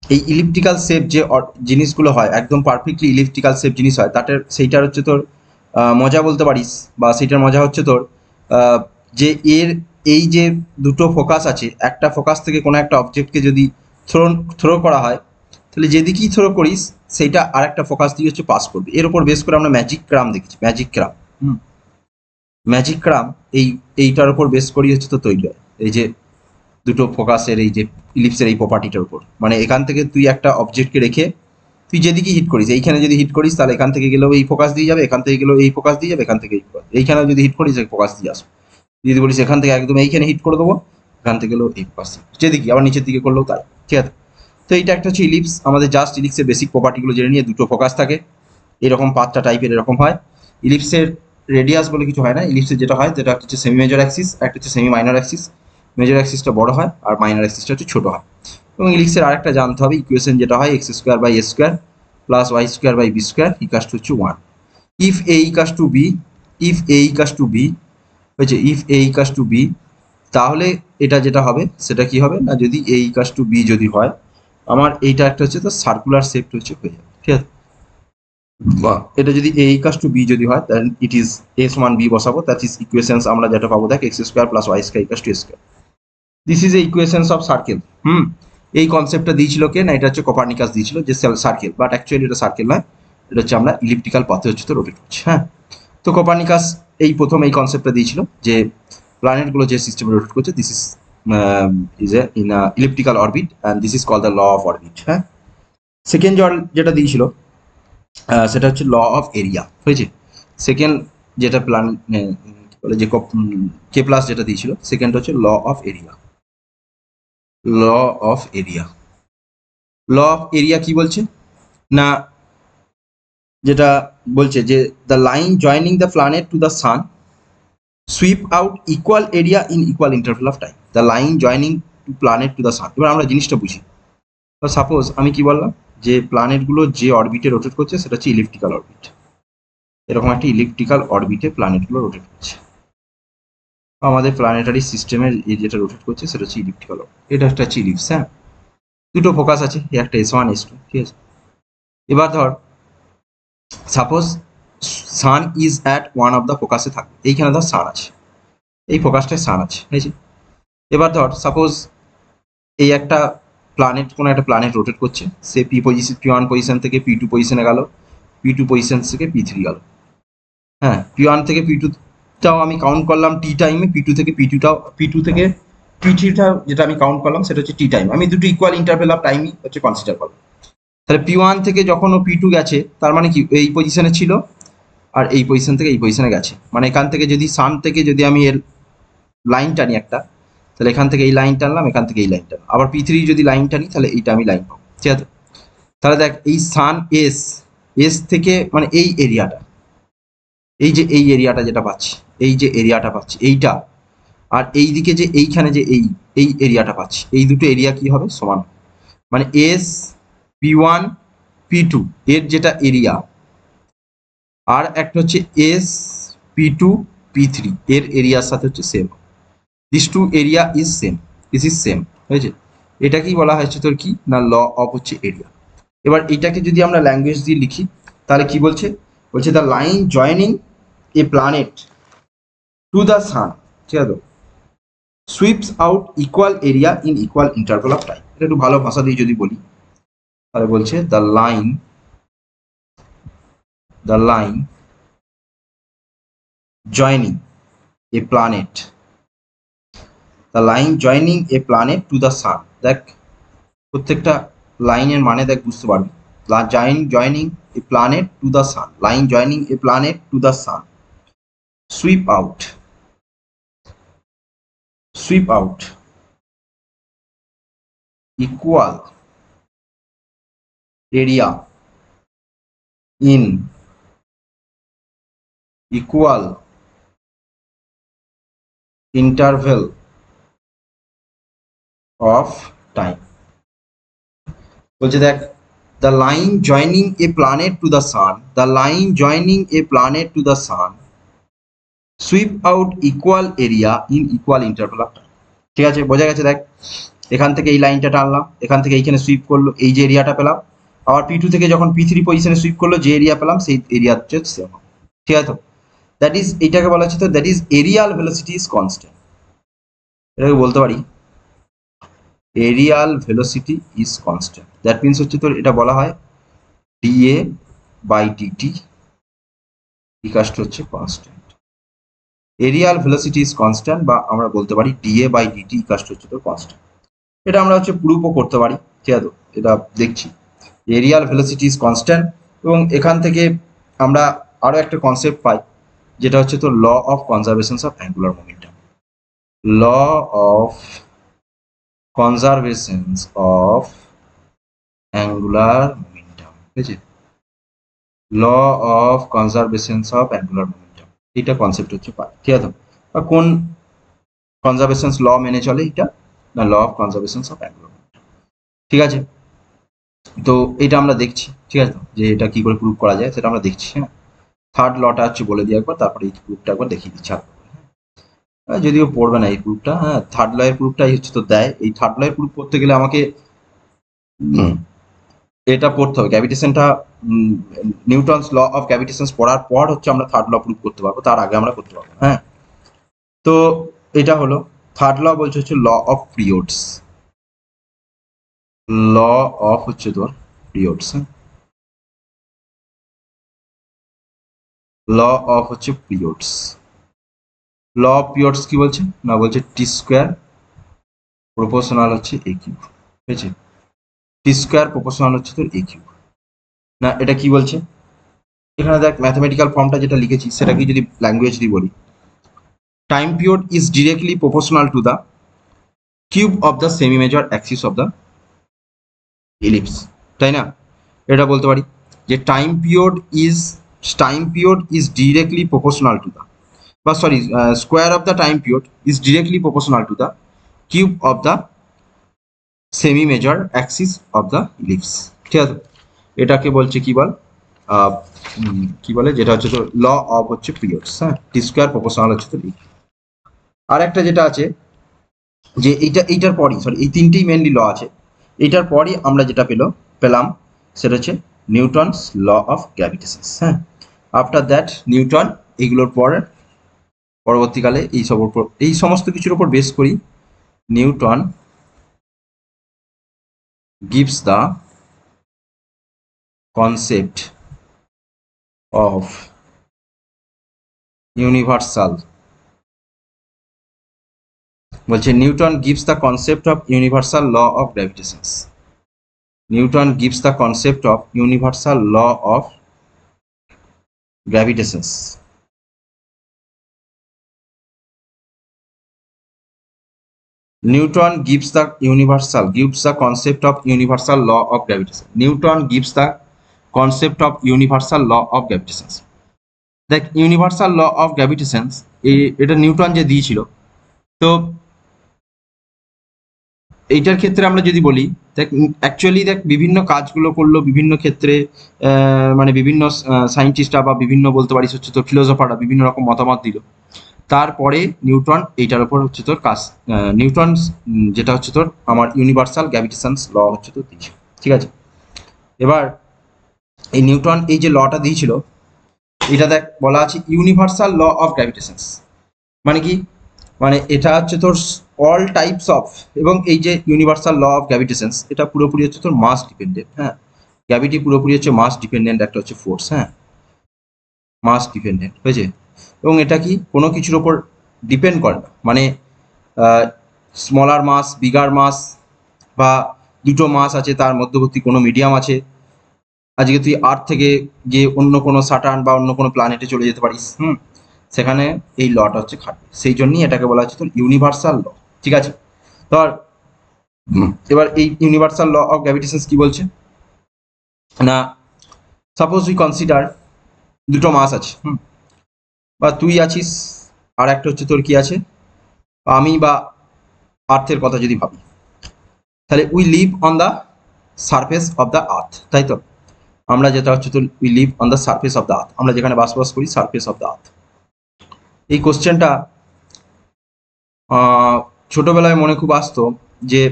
এই ইলিপ্টিক্যাল শেপ যে জিনিসগুলো হয়, একদম পারফেক্টলি ইলিপ্টিক্যাল শেপ জিনিস হয়, তাদের সেইটার হচ্ছে তোর মজা বলতে পারিস, বা সেইটার মজা হচ্ছে তোর যে এর এই যে দুটো ফোকাস আছে, একটা ফোকাস থেকে কোনো একটা অবজেক্টকে যদি থ্রো করা হয়, তাহলে যেদিকেই থ্রো করিস সেইটা আর একটা ফোকাস দিয়ে হচ্ছে পাস করবে। এর উপর বেস করে আমরা ম্যাজিক ক্রাম দেখেছি, ম্যাজিক ক্রাম। ম্যাজিক ক্রাম এইটার উপর বেস করি হচ্ছে তো তৈরি হয়, এই যে দুটো ফোকাসের এই যে ইলিপসের এই প্রপার্টিটার উপর। মানে এখান থেকে তুই একটা অবজেক্টকে রেখে তুই যেদিকে হিট করিস, এইখানে যদি হিট করিস তাহলে এখান থেকে গেলেও এই ফোকাস দিয়ে যাবে, এখান থেকে গেলেও এই ফোকাস দিয়ে যাবে, এখান থেকে এইখানেও যদি হিট করিস এই ফোকাস দিয়ে আসবে। যদি বলিস এখান থেকে একদম এইখানে হিট করে দেবো, এখান থেকে গেলেও এই ফোকাস যেদিকে, আবার নিচের দিকে করলেও তাই, ঠিক আছে। তো এইটা একটা হচ্ছে ইলিপস। আমাদের জাস্ট ইলিপসের বেসিক প্রপার্টিগুলো জেনে নিয়ে, দুটো ফোকাস থাকে, এরকম পাঁচটা টাইপের এরকম হয়। ইলিপসের রেডিয়াস বলে কিছু হয় না, ইলিপসের যেটা হয় যেটা হচ্ছে সেমি মেজর অ্যাক্সিস, একটা হচ্ছে সেমি মাইনর অ্যাক্সিস। মেজর অ্যাক্সিসটা বড় হয় আর মাইনর অ্যাক্সিসটা হচ্ছে ছোট হয়। এবং ইলিপসের আরেকটা জানতে হবে ইকুয়েশন যেটা হয় x² / a² plus y² / b² ইকাস to হচ্ছে 1। If a equals to B, if a equals to B হয়েছে, if a equals to B, তাহলে এটা যেটা হবে সেটা কি হবে না, যদি a ইকাস টু বি যদি হয়, আমার এইটা একটা হচ্ছে তো সার্কুলার শেপ হচ্ছে হয়ে যাবে, ঠিক আছে। বা এটা যদি a ইকাস টু বি যদি হয়, দেন ইট ইজ s1 b বসাবো, দ্যাট ইজ ইকুয়েশনস আমরা যেটা পাবো দেখ x² + y² ইকাস two a²। This is A equations of circle. এই কনসেপ্টটা দিয়েছিল কে না, এটা হচ্ছে কোপার্নিকাস দিয়েছিল যে সার্কেল, বাট অ্যাকচুয়ালি এটা সার্কেল নয়, এটা হচ্ছে আমরা ইলিপ্টিক্যাল পথে হচ্ছে তো রোটেট করছি। হ্যাঁ, তো কোপার্নিকাস এই প্রথম এই কনসেপ্টটা দিয়েছিল যে প্ল্যানেটগুলো যে সিস্টেমে রোটেট করছে, this is a in elliptical orbit and this is call the law of orbit. হ্যাঁ, সেকেন্ড যেটা দিয়েছিল সেটা হচ্ছে ল অফ এরিয়া হয়েছে। সেকেন্ড যেটা বলে যে কেপলাস যেটা দিয়েছিল, সেকেন্ড হচ্ছে law of area. Law of area, law of area কি বলছে না, যেটা বলছে যে the line joining the planet to the sun sweep out equal area in equal interval of time, the line joining two planet to the সান। এবার আমরা জিনিসটা বুঝি। সাপোজ আমি কি বললাম যে প্ল্যানেটগুলো যে অরবিটে রোটেট করছে সেটা হচ্ছে ইলিপ্টিক্যাল অরবিট। এরকম একটা ইলিপ্টিক্যাল অরবিটে প্ল্যানেটগুলো রোটেট করছে। আমাদের প্ল্যানেটারি সিস্টেমের যেটা রোটেট করছে সেটা হচ্ছে ইলিপ্টিক্যাল অরবিট। এটা একটা হচ্ছে ইলিপস। হ্যাঁ, দুটো ফোকাস আছে, একটা S1 S2, ঠিক আছে। এবার ধর suppose sun is at one of the ফোকাসে থাকবে, এইখানে ধর সান আছে, এই ফোকাসটায় সান আছে, ঠিক আছে। এবার ধর সাপোজ এই একটা প্ল্যানেট, কোনো একটা প্ল্যানেট রোটেট করছে, সে P1 পজিশন থেকে P2 পজিশনে গেল, P2 পজিশন থেকে P3 গেল। হ্যাঁ, P1 থেকে P2টাও আমি কাউন্ট করলাম টি টাইমে, P2 থেকে P2 থেকে P3টা যেটা আমি কাউন্ট করলাম সেটা হচ্ছে টি টাইম। আমি দুটো ইকুয়াল ইন্টারভেল অফ টাইমই হচ্ছে কনসিডার করলাম। তাহলে P1 থেকে যখন ও P2 গেছে তার মানে কি এই পজিশনে ছিল, আর এই পজিশন থেকে এই পজিশনে গেছে, মানে এখান থেকে যদি সান থেকে যদি আমি এর লাইন টানি একটা, তাহলে এখান থেকে এই লাইন টানলাম, এখান থেকে এই লাইন টানলাম, আবার P3 যদি লাইন টানি তাহলে এইটা আমি লাইন পাবো, ঠিক আছে। তাহলে দেখ এই সান এস থেকে মানে এই এরিয়াটা, এই যে এই এরিয়াটা যেটা পাচ্ছি, এই যে এরিয়াটা পাচ্ছি এইটা, আর এই দিকে যে এইখানে যে এই এরিয়াটা পাচ্ছি, এই দুটো এরিয়া কি হবে সমান, মানে এস P1 P2 এর যেটা এরিয়া, আর একটা হচ্ছে এস P2 P3 এর এরিয়ার সাথে হচ্ছে same, this two area is same, this is same, হয়েছে। এটাকেই বলা হয়েছে তোর কি না ল অফ হচ্ছে এরিয়া। এবার এটাকে যদি আমরা ল্যাঙ্গুয়েজ দিয়ে লিখি তাহলে কি বলছে, বলছে the line joining A planet to the সান, ঠিক আছে, sweeps out equal area in equal interval of time. এটা একটু ভালো ভাষা দিয়ে যদি বলি তাহলে বলছে the line joining A planet, the line joining A planet to the সান। দেখ প্রত্যেকটা লাইনের মানে দেখ বুঝতে পারবি। Joining A planet to the San, line joining A planet to the sun, sweep out equal area in equal interval of time। বলছে দেখ the line joining a planet to the sun, the line joining a planet to the sun sweep out equal area in equal interval of time। ঠিক আছে, বোঝা গেছে। দেখ এখান থেকে এই লাইনটা টানলাম, এখান থেকে এইখানে সুইপ করলো, এই যে এরিয়াটা পেলাম, আবার P2 থেকে যখন P3 পজিশনে সুইপ করলো, যে এরিয়া পেলাম সেই এরিয়া হচ্ছে সেম, ঠিক আছে। তো দ্যাট ইজ, এইটাকে বলা হচ্ছে তো that is areal velocity is constant. এটাকে বলতে পারি areal velocity is constant, that means হচ্ছে তোর এটা বলা হয় dA বাই dt ইকাষ্ট হচ্ছে constant. Areal velocity is constant, বা আমরা বলতে পারি dA বাই dt ইকাষ্ট হচ্ছে তোর কনস্ট্যান্ট। এটা আমরা হচ্ছে প্রুফও করতে পারি, ঠিক আছে। এটা দেখছি এরিয়াল ভেলোসিটি ইজ কনস্ট্যান্ট, এবং এখান থেকে আমরা আরো একটা কনসেপ্ট পাই যেটা হচ্ছে তোর law of conservation of angular momentum, law of conservations of angular momentum, ঠিক আছে, law of conservations of angular momentum, এটা কনসেপ্ট হচ্ছে পাই, ঠিক আছে। বা কোন কনজারভেশনস ল মেনে চলে এটা, না law of conservations of angular momentum, ঠিক আছে। তো এটা আমরা দেখছি, ঠিক আছে, যে এটা কি করে প্রুভ করা যায় সেটা আমরা দেখছি। হ্যাঁ, থার্ড লটা হচ্ছে বলে দিই একবার, তারপরে এই প্রুফটা একবার দেখিয়ে দিচ্ছি। যদিও পড়বে না এই প্রুফটা, হ্যাঁ থার্ড ল এর প্রুফটাই হচ্ছে তো দেয়। এই থার্ড ল এর প্রুফ করতে গেলে আমাকে এটা পড়তে হবে, গ্র্যাভিটেশনটা নিউটনস ল অফ গ্র্যাভিটেশন পড়ার পর হচ্ছে আমরা থার্ড ল প্রুফ করতে পারবো, তার আগে আমরা করতে পারবো। হ্যাঁ, তো এটা হলো থার্ড ল, বলছে হচ্ছে law of periods, law of হচ্ছে তোর পিরিয়ডস, ল অফ হচ্ছে পিরিয়ডস। ল অফ পিরিয়ডস কি বলছে না, বলছে টি স্কোয়ার প্রপোর্শনাল হচ্ছে এ কিউব, ঠিক আছে, টি স্কোয়ার প্রপোর্শনাল হচ্ছে তোর এ কিউব। না এটা কি বলছে, এখানে দেখ ম্যাথমেটিক্যাল ফর্মটা যেটা লিখেছি সেটাকে যদি ল্যাঙ্গুয়েজ দিয়ে বলি, time period is directly proportional to the cube of the semi major axis of the ellipse, তাই না, এটা বলতে পারি। যে time period is directly proportional to the, বা sorry, square of the time period is directly proportional to the cube of the semi major axis of the ellipse. ঠিক আছে, এটাকে বলছে কি বল, কি বলে, যেটা হচ্ছে তো ল অফ হচ্ছে পিরিয়ডস। হ্যাঁ, টি স্কোয়ার প্রপোর্শনাল হচ্ছে তো লিখ। আর একটা যেটা আছে যে এইটার পরই, সরি, এই তিনটেই মেনলি ল আছে। এইটার পরই আমরা যেটা পেলাম সেটা হচ্ছে নিউটনস ল অফ গ্র্যাভিটেশন। হ্যাঁ, আফটার দ্যাট নিউটন, এইগুলোর পরবর্তীকালে এই সমস্ত কিছুর উপর বেস করি Newton gives the concept of universal, বলছে Newton gives the concept of universal law of gravitation. Newton gives the concept of universal law of gravitation. Newton gives the concept of universal law of gravitation. Newton gives the concept of universal law of gravitation. দেখ, universal law of gravitation এটা Newton যে দিয়েছিল, তো এইটার ক্ষেত্রে আমরা যদি বলি, দেখ অ্যাকচুয়ালি দেখ বিভিন্ন কাজগুলো করলো বিভিন্ন ক্ষেত্রে, মানে বিভিন্ন সায়েন্টিস্টরা বা বিভিন্ন বলতে পারিস হচ্ছে তোর ফিলোসফাররা বিভিন্ন রকম মতামত দিল। তারপরে নিউটন এইটার উপর হচ্ছে তোর কাজ, নিউটন যেটা হচ্ছে তোর আমার ইউনিভার্সাল গ্র্যাভিটেশনস ল হচ্ছে তোর দিয়েছিল। ঠিক আছে, এবার এই নিউটন এই যে লটা দিয়েছিল, এটা দেখ বলা আছে ইউনিভার্সাল ল অফ গ্র্যাভিটেশনস, মানে কি, মানে এটা হচ্ছে তোর অল টাইপস অফ, এবং এই যে ইউনিভার্সাল ল অফ গ্র্যাভিটেশনস এটা পুরোপুরি হচ্ছে তোর মাস ডিপেন্ডেন্ট। হ্যাঁ, গ্র্যাভিটি পুরোপুরি হচ্ছে মাস ডিপেন্ডেন্ট একটা হচ্ছে ফোর্স। হ্যাঁ, মাস ডিপেন্ডেন্ট হয়েছে, এবং এটা কি কোনো কিছুর ওপর ডিপেন্ড করে না, মানে স্মলার মাস, বিগার মাস, বা দুটো মাস আছে তার মধ্যবর্তী কোনো মিডিয়াম আছে। আজকে তুই আর্থ থেকে গিয়ে অন্য কোনো স্যাটার্ন বা অন্য কোনো প্ল্যানেটে চলে যেতে পারিস, সেখানে এই লটা হচ্ছে খাটবে, সেই জন্যই এটাকে বলা হচ্ছে তোর ইউনিভার্সাল ল। ঠিক আছে, ধর এবার এই ইউনিভার্সাল ল অফ গ্র্যাভিটেশন কি বলছে না, সাপোজ উই কনসিডার দুটো মাস আছে, বা তুই আছিস, আর একটা হচ্ছে তোর কি আছে, আমি বা আর্থের কথা যদি ভাবি, তাহলে we live on the surface of the earth, তাই তো, আমরা যেটা হচ্ছে তো we live on the surface of the আর্থ, আমরা যেখানে বসবাস করি সারফেস অফ দ্য আর্থ। এই কোশ্চেনটা ছোটবেলায় মনে খুব আসতো যে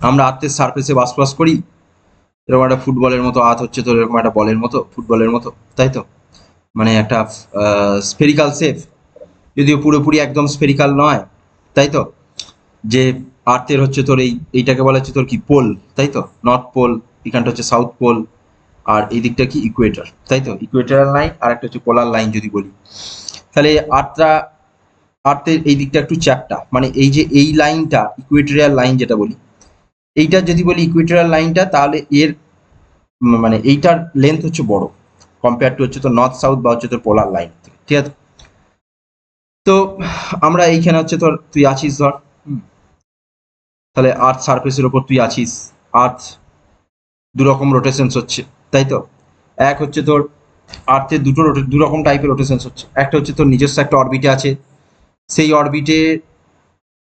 আমরা আর্থের সারফেসে বসবাস করি, এরকম একটা ফুটবলের মতো আর্থ হচ্ছে তো এরকম একটা বলের মতো, ফুটবলের মতো, তাই তো, মানে একটা স্ফেরিক্যাল শেপ, যদিও পুরোপুরি একদম স্ফেরিক্যাল নয়, তাই তো, যে আর্থের হচ্ছে তোর এইটাকে বলা হচ্ছে তোর কি পোল, তাই তো, নর্থ পোল, এখানটা হচ্ছে সাউথ পোল, আর এই দিকটা কি ইকুয়েটর, তাই তো, ইকুয়েটরাল লাইন, আর একটা হচ্ছে পোলার লাইন যদি বলি, তাহলে আর্থের এই দিকটা একটু চ্যাপ্টা, মানে এই যে এই লাইনটা ইকুয়েটরিয়াল লাইন যেটা বলি, এইটা যদি বলি ইকুয়েটরিয়াল লাইনটা, তাহলে এর মানে এইটার লেন্থ হচ্ছে বড় কম্পেয়ার টু হচ্ছে তো নর্থ সাউথ বা হচ্ছে তোর পোলার লাইন, ঠিক আছে। তো আমরা এইখানে হচ্ছে তোর তুই আছিস ধর, তাহলে আর্থ সারফেসের ওপর তুই আছিস, আর্থ দু রকম রোটেশনস হচ্ছে, তাই তো, এক হচ্ছে তোর আর্থের দু রকম টাইপের রোটেশনস হচ্ছে, একটা হচ্ছে তোর নিজস্ব একটা অরবিটে আছে, সেই অরবিটে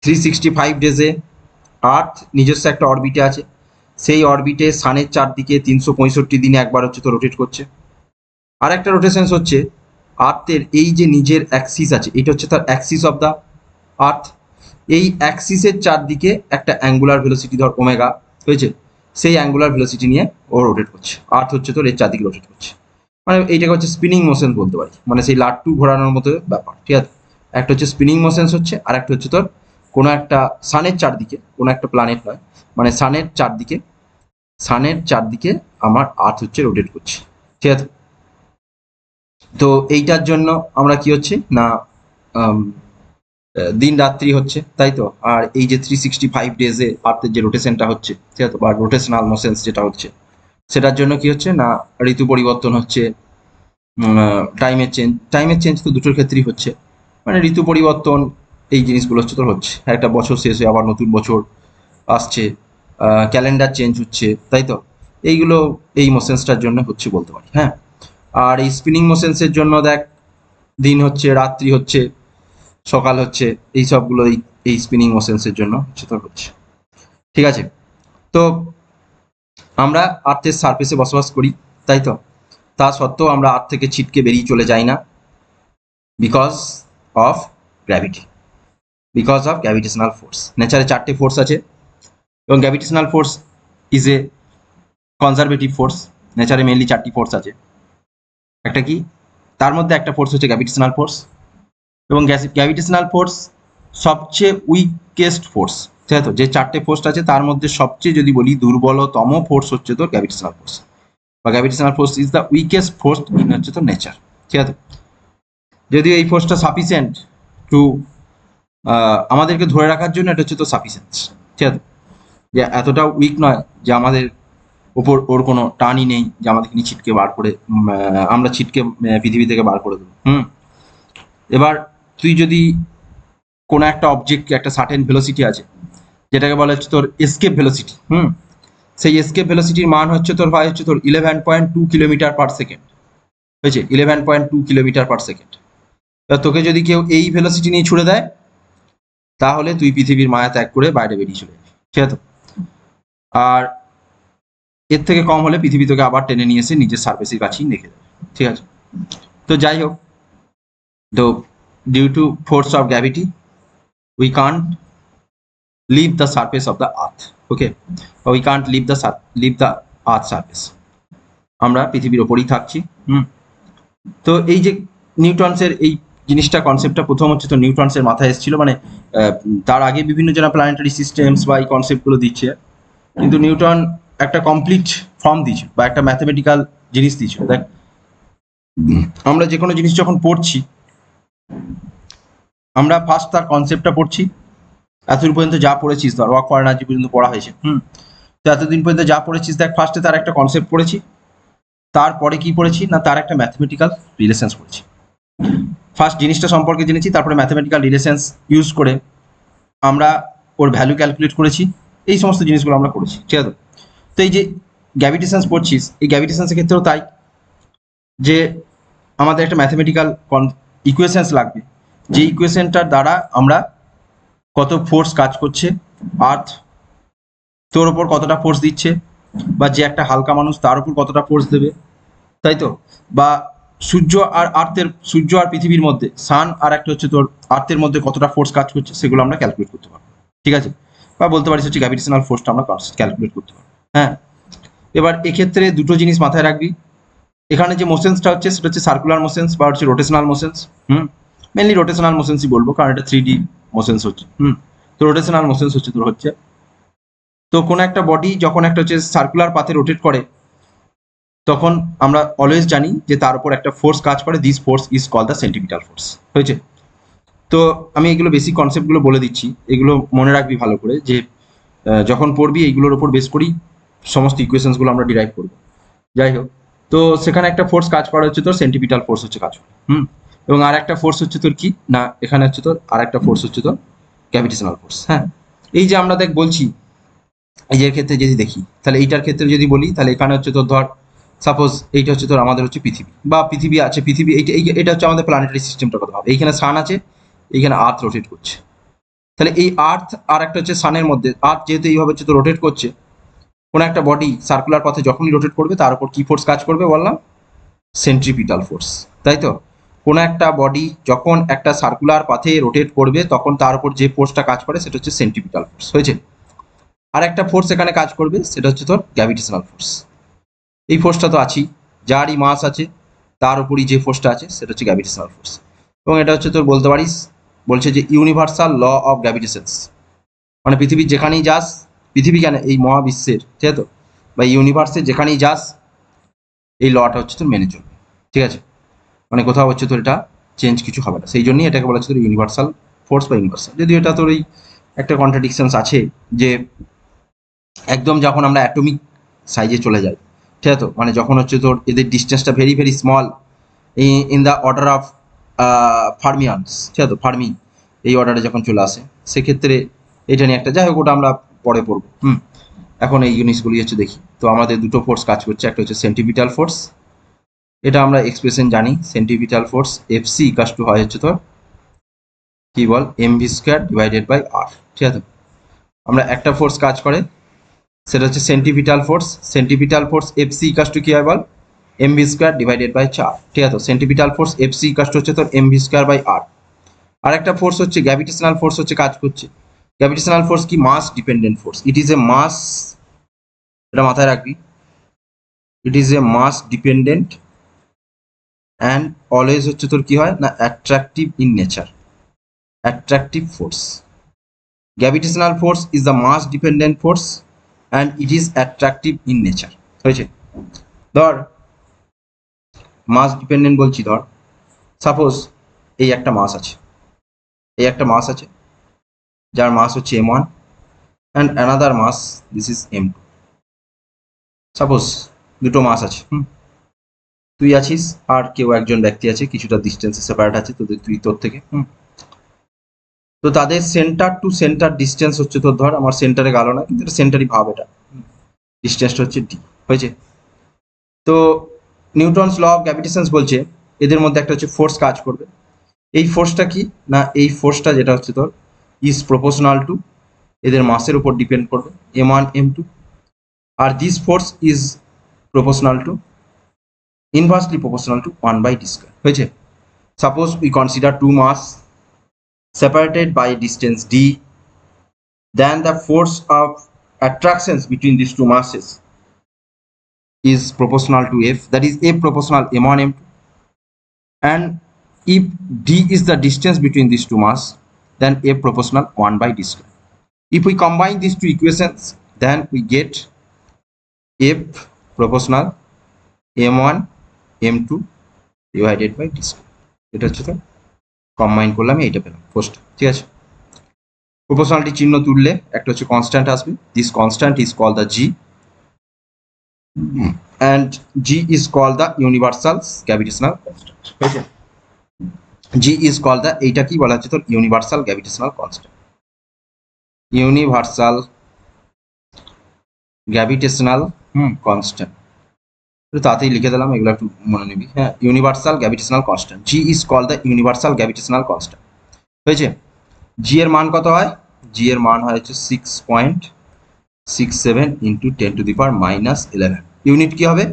365 ডেজে আর্থ নিজস্ব একটা অরবিটে আছে, সেই অরবিটে সানের চারদিকে 365 দিনে একবার হচ্ছে তো রোটেট করছে। আর একটা রোটেশনস হচ্ছে আর্থের এই যে নিজের অ্যাক্সিস আছে, এটা হচ্ছে তার অ্যাক্সিস অফ দ্য আর্থ, এই অ্যাক্সিসের চারদিকে একটা অ্যাঙ্গুলার ভেলোসিটি ধর ওমেগা হয়েছে, সেই অ্যাঙ্গুলার ভেলোসিটি নিয়ে ও রোটেট করছে, আর্থ হচ্ছে তোর এর চারদিকে রোটেট করছে, মানে এইটাকে হচ্ছে স্পিনিং মোশন বলতে পারি, মানে সেই লাট্টু ঘোরানোর মতো ব্যাপার, ঠিক আছে। একটা হচ্ছে স্পিনিং মোশনস হচ্ছে, আর একটা হচ্ছে তোর কোনো একটা সানের চারদিকে, কোনো একটা প্ল্যানেট নয়, মানে সানের চারদিকে আমার আর্থ হচ্ছে রোটেট করছে, ঠিক আছে। তো এইটার জন্য আমরা কি হচ্ছে না দিন রাত্রি হচ্ছে, তাই তো, আর এই যে 365 ডেজে আর্থের যে রোটেশনটা হচ্ছে, ঠিক আছে, বা রোটেশনাল মোশনস যেটা হচ্ছে, সেটার জন্য কি হচ্ছে না ঋতু পরিবর্তন হচ্ছে, টাইমের চেঞ্জ তো দুটোর ক্ষেত্রেই হচ্ছে, মানে ঋতু পরিবর্তন, এই জিনিসগুলো হচ্ছে তোর হচ্ছে, একটা বছর শেষ হয়ে আবার নতুন বছর আসছে, ক্যালেন্ডার চেঞ্জ হচ্ছে, তাই তো, এইগুলো এই মোশনসটার জন্য হচ্ছে বলতে পারি। হ্যাঁ, আর এই স্পিনিং মোশনসের জন্য দেখ দিন হচ্ছে, রাত্রি হচ্ছে, সকাল হচ্ছে, এই সবগুলো এই স্পিনিং মোশনসের জন্য হচ্ছে তোর হচ্ছে। ঠিক আছে, তো আমরা আর্থের সারফেসে বসবাস করি, তাই তো, তা সত্ত্বেও আমরা আর্থ থেকে ছিটকে বেরিয়ে চলে যাই না, because of gravity, because of gravitational force. নেচারে 4টে ফোর্স আছে এবং gravitational force is a conservative force. নেচারে মেনলি 4টি ফোর্স আছে। একটা কি, তার মধ্যে একটা ফোর্স হচ্ছে গ্র্যাভিটেশনাল ফোর্স, এবং গ্র্যাভিটেশনাল ফোর্স সবচেয়ে উইকেস্ট ফোর্স। ঠিক আছে, যে 4টে ফোর্স আছে তার মধ্যে সবচেয়ে যদি বলি দুর্বলতম ফোর্স হচ্ছে তোর গ্র্যাভিটেশনাল ফোর্স, বা gravitational force is the weakest force in হচ্ছে তোর নেচার। ঠিক আছে, যদিও এই ফোর্সটা সাফিসিয়েন্ট টু আমাদেরকে ধরে রাখার জন্য, এটা হচ্ছে তো সাফিসিয়েন্ট। ঠিক আছে, যে এতটা উইক নয় যে আমাদের ওপর ওর কোনো টানই নেই যে আমাদেরকে নিয়ে ছিটকে বার করে আমরা ছিটকে পৃথিবী থেকে বার করে দেবো। এবার তুই যদি কোনো একটা অবজেক্ট, একটা সার্টেন ভেলোসিটি আছে যেটাকে বলা হচ্ছে তোর এসকেপ ভেলোসিটি, সেই এসকেপ ভেলোসিটির মান হচ্ছে তোর হয় হচ্ছে তোর 11.2 কিলোমিটার পার সেকেন্ড হয়েছে, 11.2 কিলোমিটার পার সেকেন্ড। এবার তোকে যদি কেউ এই ভেলোসিটি নিয়ে ছুড়ে দেয় তাহলে তুই পৃথিবীর মায়া ত্যাগ করে বাইরে বেরিয়ে চলে যাবি। ঠিক আছে, আর এর থেকে কম হলে পৃথিবী তোকে আবার টেনে নিয়ে এসে নিজের সার্ফেসের কাছেই রেখে দেবে। ঠিক আছে, তো যাই হোক, তো due to force of gravity we can't leave the surface of the earth. Okay, we can't leave the earth surface. আমরা পৃথিবীর ওপরেই থাকছি। তো এই যে নিউটনসের এই জিনিসটা, কনসেপ্টটা প্রথম হচ্ছে তো নিউটনসের মাথায় এসেছিল, মানে তার আগে বিভিন্ন যারা প্ল্যানেটারি সিস্টেমস বা এই কনসেপ্টগুলো দিচ্ছে, কিন্তু নিউটন একটা কমপ্লিট ফর্ম দিয়েছিল বা একটা ম্যাথমেটিক্যাল জিনিস দিয়েছিল। দেখ, আমরা যে কোনো জিনিস যখন পড়ছি, আমরা ফার্স্ট তার কনসেপ্টটা পড়ছি। এতদিন পর্যন্ত যা পড়েছিস, ধর ওয়ার্ক ফর এনার্জি পর্যন্ত পড়া হয়েছে, তো এতদিন পর্যন্ত যা পড়েছিস দেখ, ফার্স্টে তার একটা কনসেপ্ট পড়েছি, তারপরে কি পড়েছি না তার একটা ম্যাথমেটিক্যাল রিলেশনস পড়েছি। ফার্স্ট জিনিসটা সম্পর্কে জেনেছি, তারপরে ম্যাথমেটিক্যাল রিলেশনস ইউজ করে আমরা ওর ভ্যালু ক্যালকুলেট করেছি, এই সমস্ত জিনিসগুলো আমরা করেছি। ঠিক আছে, তো এই যে গ্র্যাভিটেশনস পড়ছিস, এই গ্র্যাভিটেশনসের ক্ষেত্রেও তাই, যে আমাদের একটা ম্যাথমেটিক্যাল ইকুয়েশনস লাগবে, যে ইকুয়েশনটার দ্বারা আমরা কত ফোর্স কাজ করছে, আর্থ তোর ওপর কতটা ফোর্স দিচ্ছে, বা যে একটা হালকা মানুষ তার উপর কতটা ফোর্স দেবে, তাই তো, বা সূর্য আর পৃথিবীর মধ্যে, সান আর একটা হচ্ছে তোর আর্থের মধ্যে কতটা ফোর্স কাজ করছে, সেগুলো আমরা ক্যালকুলেট করতে পারবো। ঠিক আছে, বা বলতে পারিস হচ্ছে গ্র্যাভিটেশনাল ফোর্সটা আমরা ক্যালকুলেট করতে পারবো। হ্যাঁ, এবার এক্ষেত্রে দুটো জিনিস মাথায় রাখবি। এখানে যে মোশনসটা হচ্ছে সেটা হচ্ছে সার্কুলার মোশনস বা হচ্ছে রোটেশনাল মোশনস। মেনলি রোটেশনাল মোশনসই বলবো, কারণ এটা 3D মোশনস হচ্ছে। তো রোটেশনাল মোশনস হচ্ছে তোর হচ্ছে, তো কোনো একটা বডি যখন একটা হচ্ছে সার্কুলার পাথে রোটেট করে, তখন আমরা অলওয়েজ জানি যে তার উপর একটা ফোর্স কাজ করে, this force is call the centripetal force. হয়েছে, তো আমি এগুলো বেসিক কনসেপ্টগুলো বলে দিচ্ছি, এগুলো মনে রাখবি ভালো করে, যে যখন পড়বি এইগুলোর ওপর বেস করেই সমস্ত ইকুয়েশনসগুলো আমরা ডিরাইভ করবো। যাই হোক, তো সেখানে একটা ফোর্স কাজ করা হচ্ছে তোর সেন্টিপিটাল ফোর্স হচ্ছে কাজ করে। এবং আর একটা ফোর্স হচ্ছে তোর কি না, এখানে হচ্ছে তোর আর একটা ফোর্স হচ্ছে তোর গ্র্যাভিটেশনাল ফোর্স। হ্যাঁ, এই যে আমরা দেখ বলছি, এই যে ক্ষেত্রে যদি দেখি, তাহলে এইটার ক্ষেত্রে যদি বলি, তাহলে এখানে হচ্ছে তোর ধর সাপোজ এইটা হচ্ছে তোর আমাদের হচ্ছে পৃথিবী, বা পৃথিবী আছে, পৃথিবী এটা হচ্ছে আমাদের প্ল্যানেটারি সিস্টেমটার কথা ভাব। এইখানে সান আছে, এইখানে আর্থ রোটেট করছে, তাহলে এই আর্থ আর একটা হচ্ছে সানের মধ্যে, আর্থ যেহেতু এইভাবে হচ্ছে তো রোটেট করছে, কোনো একটা বডি সার্কুলার পথে যখনই রোটেট করবে তার উপর কি ফোর্স কাজ করবে বললাম, সেন্ট্রিপিটাল ফোর্স। তাই তো, কোনো একটা বডি যখন একটা সার্কুলার পাথে রোটেট করবে তখন তার উপর যে ফোর্সটা কাজ করে সেটা হচ্ছে সেন্ট্রিপিটাল ফোর্স। হয়েছে, আর একটা ফোর্স এখানে কাজ করবে, সেটা হচ্ছে তোর গ্র্যাভিটেশনাল ফোর্স। এই ফোর্সটা তো আছেই, যারই মাস আছে তার উপরই যে ফোর্সটা আছে সেটা হচ্ছে গ্র্যাভিটেশনাল ফোর্স। এবং এটা হচ্ছে তোর বলতে পারিস, বলছে যে ইউনিভার্সাল ল অফ গ্র্যাভিটেশনস, মানে পৃথিবীর যেখানেই যাস, পৃথিবী কেন এই মহাবিশ্বের, ঠিক আছে, বা ইউনিভার্সে যেখানেই যাস এই লটা হচ্ছে তোর মেনে চলবে। ঠিক আছে, মানে কোথাও হচ্ছে তোর এটা চেঞ্জ কিছু হবে না, সেই জন্যই এটাকে বলা হচ্ছে তোর ইউনিভার্সাল ফোর্স বা ইউনিভার্সাল। যদিও এটা তোর এই একটা কন্ট্রাডিকশনস আছে, যে একদম যখন আমরা অ্যাটমিক সাইজে চলে যাই, ঠিক আছে, মানে যখন হচ্ছে তোর এদের ডিস্টেন্সটা very very small, in the order of fermions, ঠিক আছে, ফার্মি এই অর্ডারে যখন চলে আসে, সেক্ষেত্রে এটা নিয়ে একটা, যাই হোক ওটা আমরা পরে পড়বো। এখন এই জিনিসগুলি হচ্ছে দেখি। তো আমাদের দুটো ফোর্স কাজ করছে, একটা হচ্ছে সেন্টিপিটাল ফোর্স, এটা আমরা এক্সপ্রেশন জানি, centripetal force FC equals to হয় হচ্ছে তোর কি বল MV square divided by R. ঠিক আছে, আমরা একটা ফোর্স কাজ করে সেটা হচ্ছে centripetal force, centripetal force FC equals to কি হয় বল এমভি স্কোয়ার ডিভাইডেড বাই 4। ঠিক আছে, centripetal force FC equals to হচ্ছে তোর এমভি স্কোয়ার বাই আর। আরেকটা ফোর্স হচ্ছে গ্র্যাভিটেশনাল ফোর্স হচ্ছে কাজ করছে। গ্র্যাভিটেশনাল ফোর্স কি mass dependent force, it is a mass, এটা মাথায় রাখবি, it is a mass dependent and always হচ্ছে তোর কি হয় না attractive in nature, attractive force. Gravitational force is the mass dependent force and it is attractive in nature. হয়েছে, ধর মাস ডিপেন্ডেন্ট বলছি, ধর সাপোজ এই একটা মাস আছে, এই একটা মাস আছে যার মাস হচ্ছে m1 and another mass this is m2। Suppose দুটো মাস আছে, তুই আছিস আর কেউ একজন ব্যক্তি আছে, কিছুটা ডিস্টেন্সে সেপারেট আছে তোদের, তুই তোর থেকে, তো তাদের সেন্টার টু সেন্টার ডিস্টেন্স হচ্ছে তোর, ধর আমার সেন্টারে গেল না কিন্তু এটা সেন্টারই ভাব, এটা ডিস্টেন্সটা হচ্ছে ডি। হয়েছে, তো নিউটনস ল অফ গ্র্যাভিটেশন বলছে এদের মধ্যে একটা হচ্ছে ফোর্স কাজ করবে। এই ফোর্সটা কি না, এই ফোর্সটা যেটা হচ্ছে তোর ইজ প্রপোর্শনাল টু, এদের মাসের উপর ডিপেন্ড করবে m1 m2, আর this force is proportional to, inversely proportional to 1/d²। হয়েছে, suppose we consider two mass separated by a distance d, then the force of attractions between these two masses is proportional to F, that is F proportional m1 m2, and if d is the distance between these two masses, then F proportional 1/d². If we combine these two equations, then we get F proportional m1 m2 divided by d²। এটা হচ্ছে তো combine করলাম, এইটা পেলাম first. ঠিক আছে, proportionality চিহ্ন তুললে একটা হচ্ছে কনস্ট্যান্ট আসবে, this constant is called the G, and G is called the universal gravitational constant. হয়েছে, জি ইজ কল্ড দ্য, এইটা কি বলা হচ্ছে তোর universal gravitational constant, universal gravitational constant. তাড়াতাড়ি লিখে দিলাম, এগুলো একটু মনে নিবি। হ্যাঁ, universal gravitational constant, G is called the universal gravitational constant. হয়েছে, জি এর মান কত হয়, জি এর মান হয় হচ্ছে 6.67 ইন্টু 10⁻⁻11। ইউনিট কি হবে,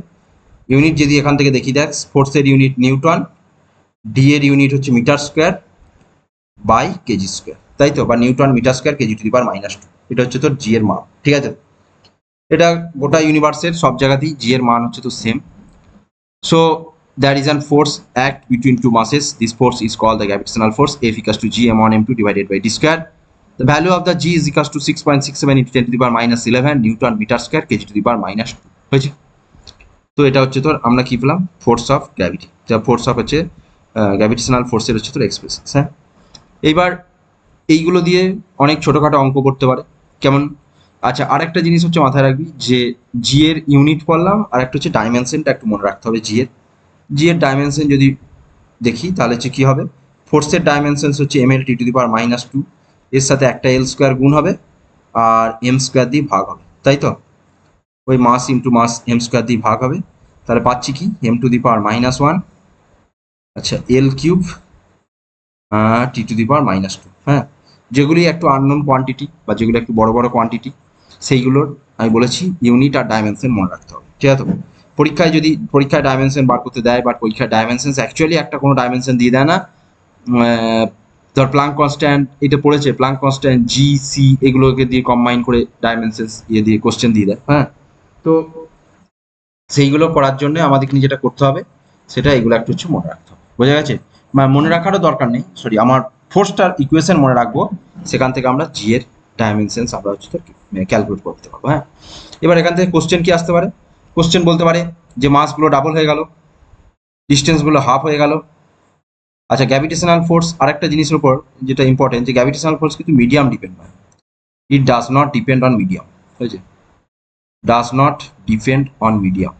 ইউনিট যদি এখান থেকে দেখি দেখ, ফোর্সের ইউনিট নিউটন, ডি এর ইউনিট হচ্ছে metre square by KG square, তাই তো, বা নিউটন মিটার স্কোয়ার কেজি⁻²। এটা হচ্ছে তোর জি এর মান। ঠিক আছে, এটা গোটা ইউনিভার্সের সব জায়গাতেই জি এর মান হচ্ছে তো same. So there is a force act between two masses, this force is called the gravitational force, F equals to g m1 m2 divided by d square. The value of the g is equals to 6.67 into 10⁻⁻11 newton metre square KG. হয়েছে, তো এটা হচ্ছে তোর আমরা কি পেলাম, force of gravity, যা force of হচ্ছে গ্র্যাভিটেশনাল ফোর্সের হচ্ছে তোর এক্সপ্রেশন। হ্যাঁ, এইবার এইগুলো দিয়ে অনেক ছোটোখাটো অঙ্ক করতে পারে, কেমন, আচ্ছা আরেকটা জিনিস হচ্ছে মাথায় রাখবি যে জি এর ইউনিট পড়লাম, আর একটা হচ্ছে ডাইমেনশনটা একটু মনে রাখতে হবে। জি এর ডাইমেনশন যদি দেখি তাহলে হচ্ছে কী হবে, ফোর্সের ডাইমেনশনস হচ্ছে ml t⁻², এর সাথে একটা এল স্কোয়ার গুণ হবে আর এম স্কোয়ার দিয়ে ভাগ হবে, তাই তো, ওই মাস ইন্টু মাস এম স্কোয়ার দিয়ে ভাগ হবে, তাহলে পাচ্ছি কি m⁻⁻1, আচ্ছা এল কিউব t⁻²। হ্যাঁ, যেগুলি একটু আননোন কোয়ান্টিটি বা যেগুলো একটু বড় বড় কোয়ান্টিটি, সেইগুলোর আমি বলেছি ইউনিট আর ডাইমেনশন মনে রাখতে হবে। ঠিক আছে, পরীক্ষায় যদি পরীক্ষায় ডাইমেনশন বার করতে দেয়, বাট পরীক্ষায় ডাইমেনশন অ্যাকচুয়ালি একটা কোনো ডাইমেনশন দিয়ে দেয় না, ধর প্লাঙ্ক কনস্ট্যান্ট এটা পড়েছে, প্লাঙ্ক কনস্ট্যান্ট জি সি এগুলোকে দিয়ে কম্বাইন করে ডাইমেনশন দিয়ে কোশ্চেন দিয়ে দেয়। হ্যাঁ, তো সেইগুলো করার জন্য আমাদেরকে যেটা করতে হবে সেটা এগুলো একটু হচ্ছে মনে রাখতে হবে। বোঝা গেছে, মনে রাখারও দরকার নেই, সরি আমার ফোর্সটার ইকুয়েশন মনে রাখবো, সেখান থেকে আমরা জি এর ডাইমেনশনস আমরা হচ্ছে ক্যালকুলেট করতে পারবো। হ্যাঁ, এবার এখান থেকে কোশ্চেন কি আসতে পারে, কোশ্চেন বলতে পারে যে মাসগুলো ডাবল হয়ে গেল, ডিস্টেন্সগুলো হাফ হয়ে গেল। আচ্ছা, গ্র্যাভিটেশনাল ফোর্স আরেকটা জিনিসের উপর যেটা ইম্পর্টেন্ট, যে গ্র্যাভিটেশনাল ফোর্স কিন্তু মিডিয়াম ডিপেন্ড হয়, it does not depend on medium. হয়েছে, does not depend on medium,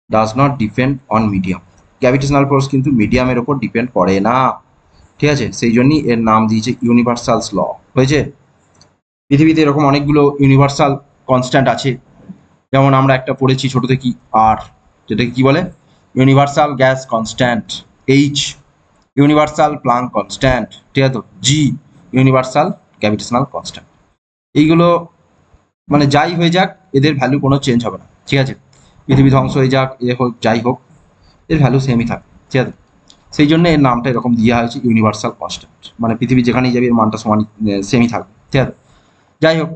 does not depend on medium, gravitational force কিন্তু মিডিয়ামের ওপর ডিপেন্ড করে না। ঠিক আছে, সেই জন্যই এর নাম দিয়েছে ইউনিভার্সালস ল। হয়েছে, পৃথিবীতে এরকম অনেকগুলো ইউনিভার্সাল কনস্ট্যান্ট আছে, যেমন আমরা একটা পড়েছি ছোট থেকে আর, যেটাকে কি বলে universal gas constant, H universal Planck constant, ঠিক আছে তো, জি ইউনিভার্সাল গ্র্যাভিটেশনাল কনস্ট্যান্ট। এইগুলো মানে যাই হয়ে যাক এদের ভ্যালু কোনো চেঞ্জ হবে না, ঠিক আছে, পৃথিবী ধ্বংস হয়ে যাক এ হোক যাই হোক এর ভ্যালু সেমই থাকবে, ঠিক আছে। সেই জন্য এর নামটা এরকম দেওয়া হয়েছে ইউনিভার্সাল কনস্ট্যান্ট, মানে পৃথিবী যেখানেই যাবে এর মানটা সমানই সেমই থাকবে, ঠিক আছে। যাই হোক,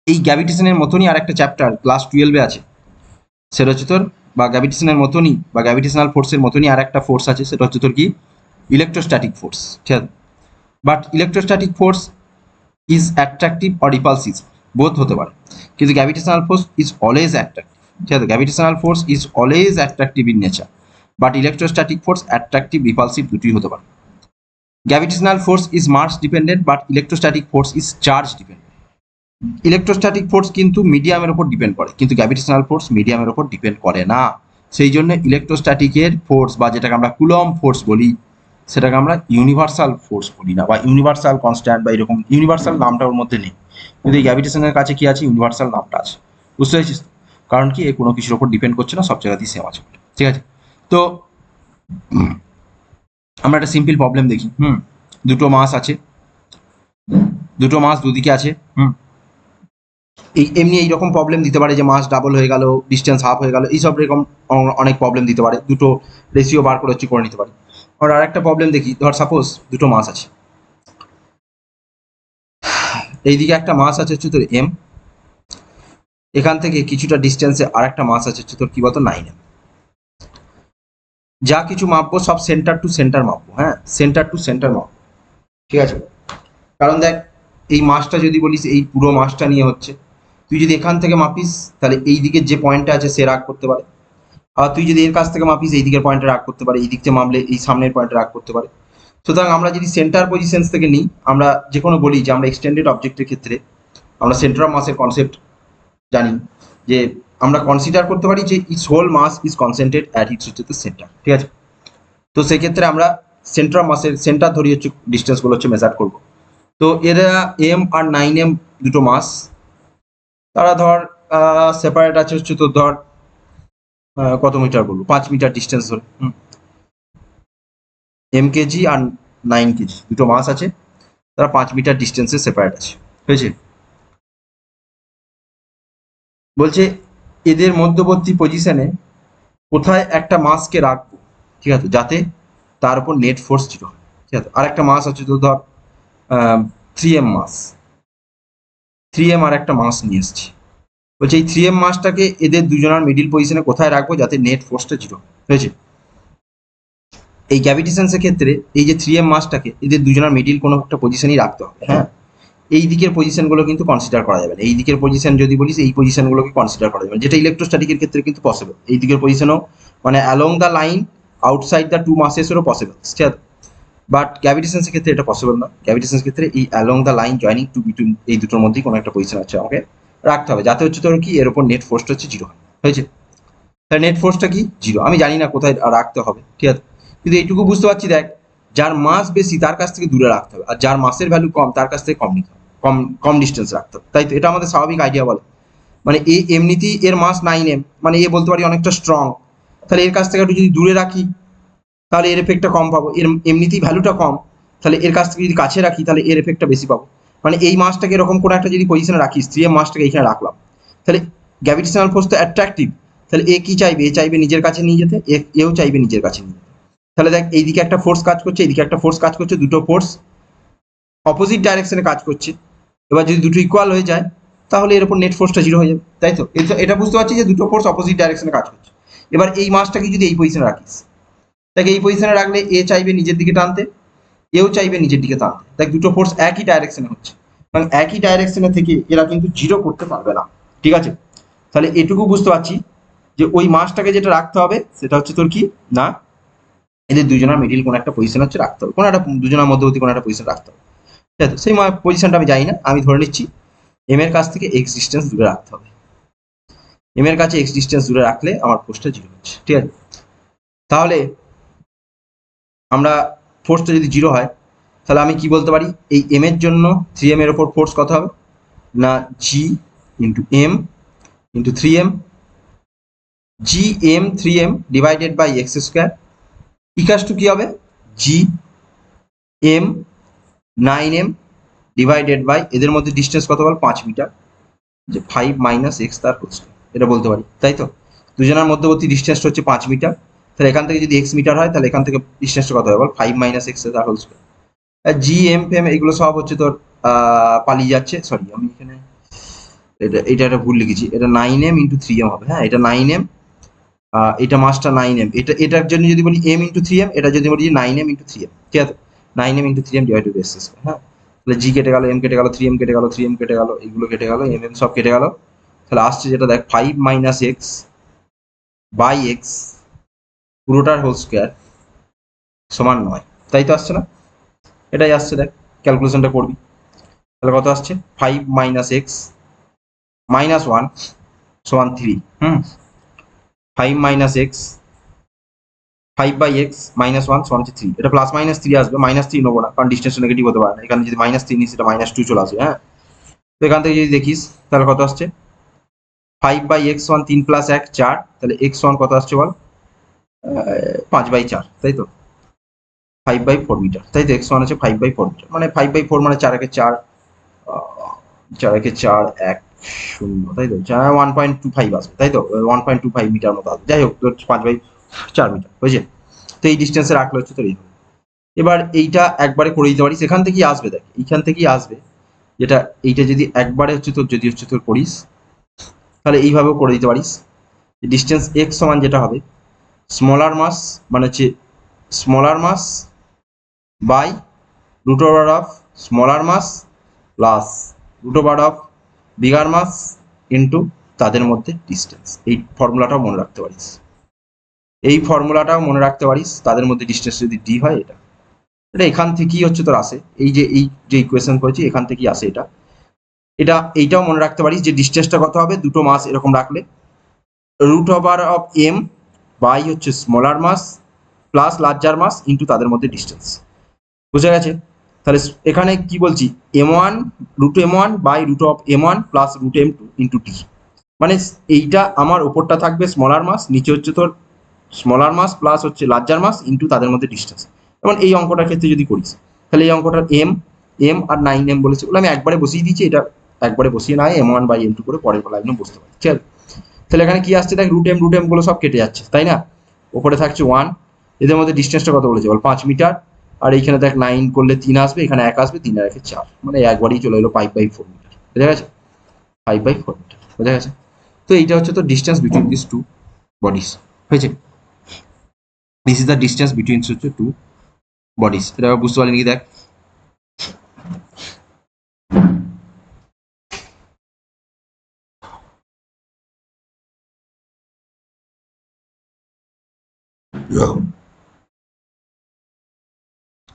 এই গ্র্যাভিটেশনের মতনই আর একটা চ্যাপ্টার ক্লাস 12-এ আছে, সেটা হচ্ছে তোর, বা গ্র্যাভিটেশনের মতনই বা গ্র্যাভিটেশনাল ফোর্সের মতনই আর একটা ফোর্স আছে, সেটা হচ্ছে তোর কি ইলেকট্রোস্ট্যাটিক ফোর্স, ঠিক আছে। But electrostatic force is attractive or repulsive, both হতে পারে, কিন্তু gravitational force is always attractive, ঠিক আছে। Gravitational force is always attractive in nature, but electrostatic force attractive repulsive দুটোই হতে পারে। Gravitational force is mass dependent, but electrostatic force is charge dependent. Electrostatic force কিন্তু মিডিয়ামের উপর ডিপেন্ড করে, কিন্তু গ্র্যাভিটেশনাল ফোর্স মিডিয়ামের উপর ডিপেন্ড করে না। সেই জন্য ইলেকট্রোস্ট্যাটিকের ফোর্স বা যেটাকে আমরা কুলম ফোর্স বলি সেটাকে আমরা ইউনিভার্সাল ফোর্স বলি না, বা ইউনিভার্সাল কনস্ট্যান্ট বা এরকম ইউনিভার্সাল নামটা ওর মধ্যে নেই, কিন্তু এই গ্র্যাভিটেশনের কাছে কি আছে, ইউনিভার্সাল নামটা আছে, বুঝতে পেরেছিস? কারণ কি এ কোনো কিছুর ওপর ডিপেন্ড করছে না, সব জায়গাতেই সেম আছে, ঠিক আছে। তো আমরা একটা সিম্পল প্রবলেম দেখি। দুটো মাস আছে, দুটো মাস দুদিকে আছে। এই এমনি এইরকম প্রবলেম দিতে পারে যে মাস ডাবল হয়ে গেল, ডিস্টেন্স হাফ হয়ে গেল, এইসব এরকম অনেক প্রবলেম দিতে পারে, দুটো রেশিও বার করে করে নিতে পারি। আর একটা প্রবলেম দেখি, ধর সাপোজ দুটো মাস আছে, এইদিকে একটা মাস আছে হচ্ছে তোর এম, এখান থেকে কিছুটা ডিস্টেন্সে আর একটা মাস আছে হচ্ছে তোর কি বলতো 9m। যা কিছু মাপবো সব সেন্টার টু সেন্টার মাপবো, হ্যাঁ সেন্টার টু সেন্টার মাপবো, ঠিক আছে। কারণ দেখ এই মাসটা যদি বলিস এই পুরো মাসটা নিয়ে হচ্ছে, তুই যদি এখান থেকে মাপিস তাহলে এই দিকের যে পয়েন্টটা আছে সে রাগ করতে পারে, আর তুই যদি এর কাছ থেকে মাপিস এই দিকের পয়েন্টে রাগ করতে পারে, এই দিক থেকে মাপলে এই সামনের পয়েন্টে রাগ করতে পারে। সুতরাং আমরা যদি সেন্টার পজিশন থেকে নিই, আমরা যে কোনো বলি যে আমরা এক্সটেন্ডেড অবজেক্টের ক্ষেত্রে আমরা সেন্টার অফ মাসের কনসেপ্ট জানি, যে আমরা কনসিডার করতে পারি যে its whole mass is concentrate at its হচ্ছে সেন্টার, ঠিক আছে। তো সেক্ষেত্রে আমরা সেন্টার অফ মাসের সেন্টার ধরি হচ্ছে ডিস্টেন্সগুলো হচ্ছে মেজার করব। তো এরা এম আর 9m দুটো মাস, তারা ধর সেপারেট আছে হচ্ছে তো ধর কত মিটার বলবো, 5 মিটার ডিস্টেন্স ধরে, এম কেজি আর 9 কেজি দুটো মাস আছে, তারা 5 মিটার ডিস্টেন্সে সেপারেট আছে, হয়েছে। বলছে এদের মধ্যবর্তী পজিশনে কোথায় একটা মাসকে রাখবো, ঠিক আছে, যাতে তার উপর নেট ফোর্স 0 হয়, ঠিক আছে। আর একটা মাস আছে তো ধর 3m মাস, 3m আর একটা মাস নিয়ে এসছি। বলছে এই 3m মাসটাকে এদের দুজনের মিডিল পজিশনে কোথায় রাখবো যাতে নেট ফোর্সটা 0 হয়েছে। এই গ্র্যাভিটেশনসের ক্ষেত্রে এই যে 3m মাসটাকে এদের দুজনের মিডিল কোনো একটা পজিশনই রাখতে হবে, হ্যাঁ। এই দিকের পজিশনগুলো কিন্তু কনসিডার করা যাবে না, এই দিকের পজিশন যদি বলিস এই পজিশনগুলোকে কনসিডার করা যাবে না, যেটা ইলেকট্রোস্ট্যাটিকের ক্ষেত্রে কিন্তু পসিবল, এই দিকের পজিশনও মানে along the line outside the two মাসেসেরও পসিবল, ঠিক আছে। বাট গ্র্যাভিটেশনসের ক্ষেত্রে এটা পসিবল না, গ্র্যাভিটেশনসের ক্ষেত্রে এই along the line joining two between এই দুটোর মধ্যেই কোনো একটা পজিশন আছে আমাকে রাখতে হবে, যাতে হচ্ছে তোর কি এর উপর নেট ফোর্সটা হচ্ছে 0 হয়, হয়েছে। তাহলে নেট ফোর্সটা কি 0, আমি জানি না কোথায় রাখতে হবে, ঠিক আছে, কিন্তু এইটুকু বুঝতে পারছি দেখ যার মাস বেশি তার কাছ থেকে দূরে রাখতে হবে, আর যার মাসের ভ্যালু কম তার কাছ থেকে কম নিতে হবে, কম কম ডিস্টেন্স রাখতে হবে, তাই তো এটা আমাদের স্বাভাবিক আইডিয়া বলে। মানে এ এমনিতেই এর মাস 9m, মানে এ বলতে পারি অনেকটা স্ট্রং, তাহলে এর কাছ থেকে একটু যদি দূরে রাখি তাহলে এর এফেক্টটা কম পাবো, এর এমনিতেই ভ্যালুটা কম, তাহলে এর কাছ থেকে যদি কাছে রাখি তাহলে এর এফেক্টটা বেশি পাবো। মানে এই মাসটাকে এরকম কোনো একটা যদি পজিশনে রাখিস, 3m মাসটাকে এইখানে রাখলাম, তাহলে গ্র্যাভিটেশনাল ফোর্স তো অ্যাট্রাকটিভ, তাহলে এ কি চাইবে, এ চাইবে নিজের কাছে নিয়ে যেতে, এও চাইবে নিজের কাছে নিয়ে যেতে। তাহলে দেখ এইদিকে একটা ফোর্স কাজ করছে, এইদিকে একটা ফোর্স কাজ করছে, দুটো ফোর্স অপোজিট ডাইরেকশনে কাজ করছে। এবার যদি দুটো ইকুয়াল হয়ে যায় তাহলে এর উপর নেট ফোর্সটা 0 হয়ে যাবে, তাই তো। এটা বুঝতে পারছি যে দুটো ফোর্স অপোজিট ডাইরেকশনে কাজ করছে। এবার এই মাসটাকে যদি এই পজিশনে রাখিস, তাকে এই পজিশনে রাখলে এ চাইবে নিজের দিকে টানতে, এও চাইবে নিজের দিকে টানতে, দেখ দুটো ফোর্স একই ডাইরেকশনে হচ্ছে, এবং একই ডাইরেকশনে থেকে এরা কিন্তু 0 করতে পারবে না, ঠিক আছে। তাহলে এটুকু বুঝতে পারছি যে ওই মাসটাকে যেটা রাখতে হবে সেটা হচ্ছে তোর কি না, এদের দুজনের মিডিল কোনো একটা পজিশন হচ্ছে রাখতে হবে, কোনো একটা দুজনের মধ্যবর্তী কোনো একটা পজিশন রাখতে হবে, ঠিক আছে। সেই পজিশনটা আমি জানি না, আমি ধরে নিচ্ছি এম এর কাছ থেকে এক্স ডিস্টেন্স দূরে রাখতে হবে, এম এর কাছে এক্স ডিস্টেন্স দূরে রাখলে আমার ফোর্সটা 0 হচ্ছে, ঠিক আছে। তাহলে আমরা ফোর্সটা যদি 0 হয় তাহলে আমি কি বলতে পারি, এই এম এর জন্য 3m এর ওপর ফোর্স কত হবে, না G into M into 3m, G M 3m divided by X square equals to কি হবে G M 9m divided by এদের মধ্যে ডিস্টেন্স কত বল 5 মিটার, যে 5 মাইনাস এক্স তার হোল স্কোয়ার, এটা বলতে পারি তাই তো। দুজনের মধ্যবর্তী ডিস্টেন্সটা হচ্ছে 5 মিটার, তাহলে এখান থেকে যদি এক্স মিটার হয় তাহলে এখান থেকে ডিস্টেন্সটা কত হবে বল 5 মাইনাস এক্স তার হোল স্কোয়ার। জি এম ফেম এগুলো সব হচ্ছে তোর পালিয়ে যাচ্ছে, সরি আমি এখানে এটা একটা ভুল লিখেছি, এটা 9m ইন্টু 3m হবে, হ্যাঁ এটা 9m, এটা মাসটা 9m, এটার জন্য যদি বলি m ইন্টু 3m, এটা যদি বলি 9m ইন্টু 3m, ঠিক আছে 9m into 3m divided by X square, হ্যাঁ তাহলে জি কেটে গেল, এম কেটে গেল, 3m কেটে গেল, 3m কেটে গেল, এগুলো কেটে গেল, mm সব কেটে গেল, তাহলে আসছে যেটা দেখ 5 মাইনাস এক্স বাই এক্স পুরোটার হোল স্কোয়ার সমান 9, তাই তো আসছে না, এটাই আসছে দেখ, ক্যালকুলেশনটা করবি তাহলে কত আসছে 5 মাইনাস এক্স মাইনাস 1 সমান 3, 5 minus X 5 by X minus 1 সমান হচ্ছে 3, এটা প্লাস মাইনাস 3 আসবে, মাইনাস 3 নেবো না কারণ ডিস্টেন্স নেগেটিভ হতে পারে না, এখানে যদি মাইনাস 3 নিস এটা মাইনাস 2 চলে আসবে, হ্যাঁ তো এখান থেকে যদি দেখিস তাহলে কত আসছে 5 বাই এক্স ওয়ান 3 প্লাস 1 4, তাহলে এক্স ওয়ান কত আসছে বল 5/4, তাই তো 5/4 মিটার, তাই তো এক্স ওয়ান আছে 5/4 মিটার, মানে 5/4 মানে 4 একে 4, 4 একে 4 1 0, তাই তো 1.25 আসবে, তাই তো 1.25 মিটার মতো আসবে, যাই হোক তোর 5/4 মিটার হয়েছে, তো এই ডিস্টেন্সে রাখলে হচ্ছে তোর এই। এবার এইটা একবারে করে দিতে পারিস, এখান থেকেই আসবে দেখ, এইখান থেকেই আসবে, যেটা এইটা যদি একবারে হচ্ছে তোর যদি হচ্ছে তোর করিস তাহলে এইভাবেও করে দিতে পারিস, ডিস্টেন্স এক্স সমান যেটা হবে স্মলার মাস মানে হচ্ছে smaller mass by root over of smaller mass plus root over of bigger mass into তাদের মধ্যে ডিস্টেন্স, এই ফর্মুলাটাও মনে রাখতে পারিস, এই ফর্মুলাটাও মনে রাখতে পারিস, তাদের মধ্যে ডিস্টেন্স যদি ডি হয় এটা, এটা এখান থেকেই হচ্ছে তোর আসে, এই যে ইকুয়েশন করেছি এখান থেকেই আসে এটা, এইটাও মনে রাখতে পারিস যে ডিস্টেন্সটা কত হবে দুটো মাস এরকম রাখলে root over of M by হচ্ছে smaller mass plus larger mass into তাদের মধ্যে ডিস্টেন্স, বুঝে গেছে। তাহলে এখানে কি বলছি m1 root m1 by root of m1 plus root m2 into T, মানে এইটা আমার উপরটা থাকবে স্মলার মাস, নিচে হচ্ছে তোর স্মলার মাস প্লাস হচ্ছে লার্জার মাস ইন্টু তাদের মধ্যে ডিস্টেন্স, যেমন এই অঙ্কটার ক্ষেত্রে যদি করিস তাহলে এই অঙ্কটার এম আর 9m বলেছে বলে আমি একবারে বসিয়ে দিয়েছি, এটা একবারে বসিয়ে না m1 বাই m2 করে পরের লাইনে বুঝতে পারি, ঠিক আছে। তাহলে এখানে কি আসছে দেখ রুট এম গুলো সব কেটে যাচ্ছে তাই না, ওপরে থাকছে 1, এদের মধ্যে ডিস্টেন্সটা কত বলেছে বল 5 মিটার, আর এইখানে দেখ 9 করলে 3 আসবে, এখানে 1 আসবে, 3 আর 1 4, মানে একবারই চলে এলো 5/4 মিটার, বুঝা গেছে 5/4 মিটার, বুঝা গেছে। তো এইটা হচ্ছে তো distance between this two bodies হয়েছে, this is the distance between হচ্ছে টু বডিজ, এটা বুঝতে পারলি নাকি দেখ।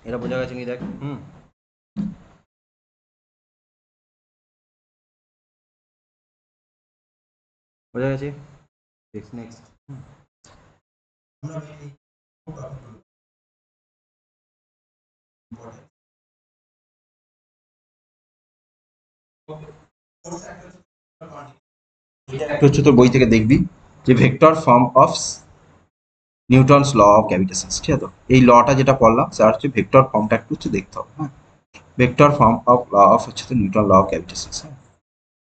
এটা বোঝা গেছে নাকি দেখ, বোঝা গেছে। নেক্সট একটা হচ্ছে তোর বই থেকে দেখবি যে vector form of Newton's law of gravitation, ঠিক আছে, এই লটা যেটা পড়লাম সেটা হচ্ছে ভেক্টর ফর্মটা একটু হচ্ছে দেখতে হবে, হ্যাঁ vector form of law of হচ্ছে তো নিউটন ল অফ গ্র্যাভিটেশন, হ্যাঁ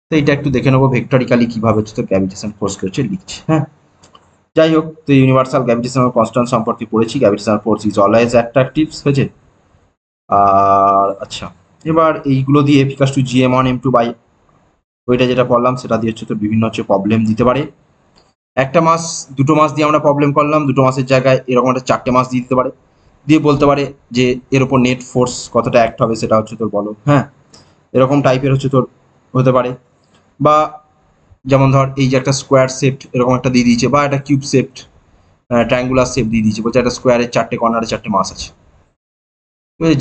তো এটা একটু দেখে নেবো ভেক্টরিক্যালি কিভাবে হচ্ছে তো গ্র্যাভিটেশন ফোর্সকে হচ্ছে লিখছে, হ্যাঁ যাই হোক তো ইউনিভার্সাল গ্র্যাভিটেশনাল কনস্ট্যান্ট সম্পর্কে পড়েছি, gravitational force is always attractive হয়েছে। আর আচ্ছা এবার এইগুলো দিয়ে এফিকাস টু gm1 m2 বাই ওইটা যেটা পড়লাম সেটা দিয়ে হচ্ছে তো বিভিন্ন হচ্ছে প্রবলেম দিতে পারে, একটা মাস দুটো মাস দিয়ে আমরা প্রবলেম করলাম, দুটো মাসের জায়গায় এরকম একটা 4টে মাস দিয়ে দিতে পারে, দিয়ে বলতে পারে যে এর উপর নেট ফোর্স কতটা অ্যাক্ট হবে সেটা হচ্ছে তোর বলো, হ্যাঁ এরকম টাইপের হচ্ছে তোর হতে পারে, বা যেমন ধর এই যে একটা স্কোয়ার শেপড এরকম একটা দিয়ে দিয়েছে, বা একটা কিউব শেপড ট্রায়াঙ্গুলার শেপ দিয়ে দিয়েছে, বলছে একটা স্কোয়ারের 4টে কর্নারে 4টে মাস আছে,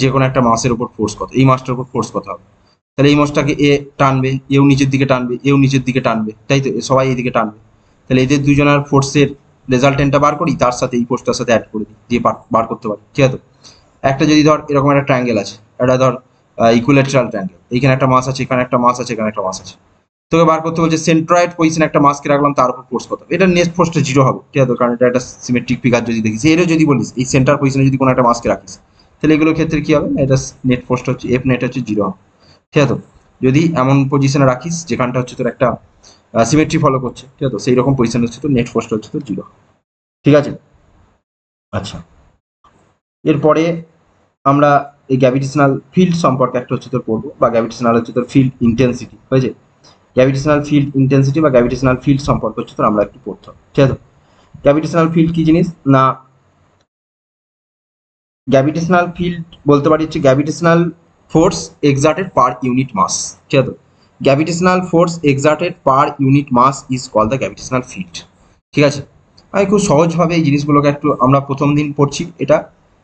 যে কোনো একটা মাসের উপর ফোর্স কত, এই মাসটার উপর ফোর্স কত হবে, তাহলে এই মাসটাকে এ টানবে, এও নিচের দিকে টানবে, এও নিচের দিকে টানবে, তাই তো সবাই এইদিকে টানবে, তাহলে এদের দুজনের ফোর্সের রেজাল্টেন্টটা বার করি, তার সাথে এই ফোর্সটার সাথে অ্যাড করে দিই, দিয়ে বার করতে পারি, ঠিক আছে। একটা যদি ধর এরকম একটা ট্রায়াঙ্গেল আছে, এটা ধর ইকুইল্যাটারাল ট্রায়াঙ্গেল, এখানে একটা মাস আছে, এখানে একটা মাস আছে, এখানে একটা মাস আছে, তোকে বার করতে বলছে সেন্ট্রয়েড পজিশনে একটা মাসকে রাখলাম, তার উপর ফোর্স কত, এটা নেট ফোর্সটা 0 হবে, ঠিক আছে, কারণ এটা একটা সিমেট্রিক ফিগার যদি দেখিস, এরও যদি বলিস এই সেন্টার পজিশনে যদি কোনো একটা মাসকে রাখিস, তাহলে এগুলোর ক্ষেত্রে কি হবে, এটা নেট ফোর্সটা হচ্ছে এফ নেট হচ্ছে 0 হবে, ঠিক আছে। যদি এমন পজিশনে রাখিস যেখানটা হচ্ছে তোর একটা সিমেট্রি ফলো করছে, ঠিক আছে, সেই রকম পজিশন হচ্ছে তো নেট ফোর্সটা হচ্ছে তো 0, ঠিক আছে। আচ্ছা, এরপরে আমরা এই গ্র্যাভিটেশনাল ফিল্ড সম্পর্কে একটা হচ্ছে তোর পড়বো, বা গ্র্যাভিটেশনাল হচ্ছে তোর ফিল্ড ইন্টেন্সিটি, হয়েছে, গ্র্যাভিটেশনাল ফিল্ড ইন্টেন্সিটি বা গ্র্যাভিটেশনাল ফিল্ড সম্পর্কে হচ্ছে তোর আমরা একটু পড়তে হবে, ঠিক আছে। গ্র্যাভিটেশনাল ফিল্ড কি জিনিস না, গ্র্যাভিটেশনাল ফিল্ড বলতে পারি হচ্ছে gravitational force exerted per unit mass, ঠিক আছে, gravitational force exerted per unit mass is call the gravitational field, ঠিক আছে। আমি খুব সহজভাবে এই জিনিসগুলোকে একটু, আমরা প্রথম দিন পড়ছি এটা,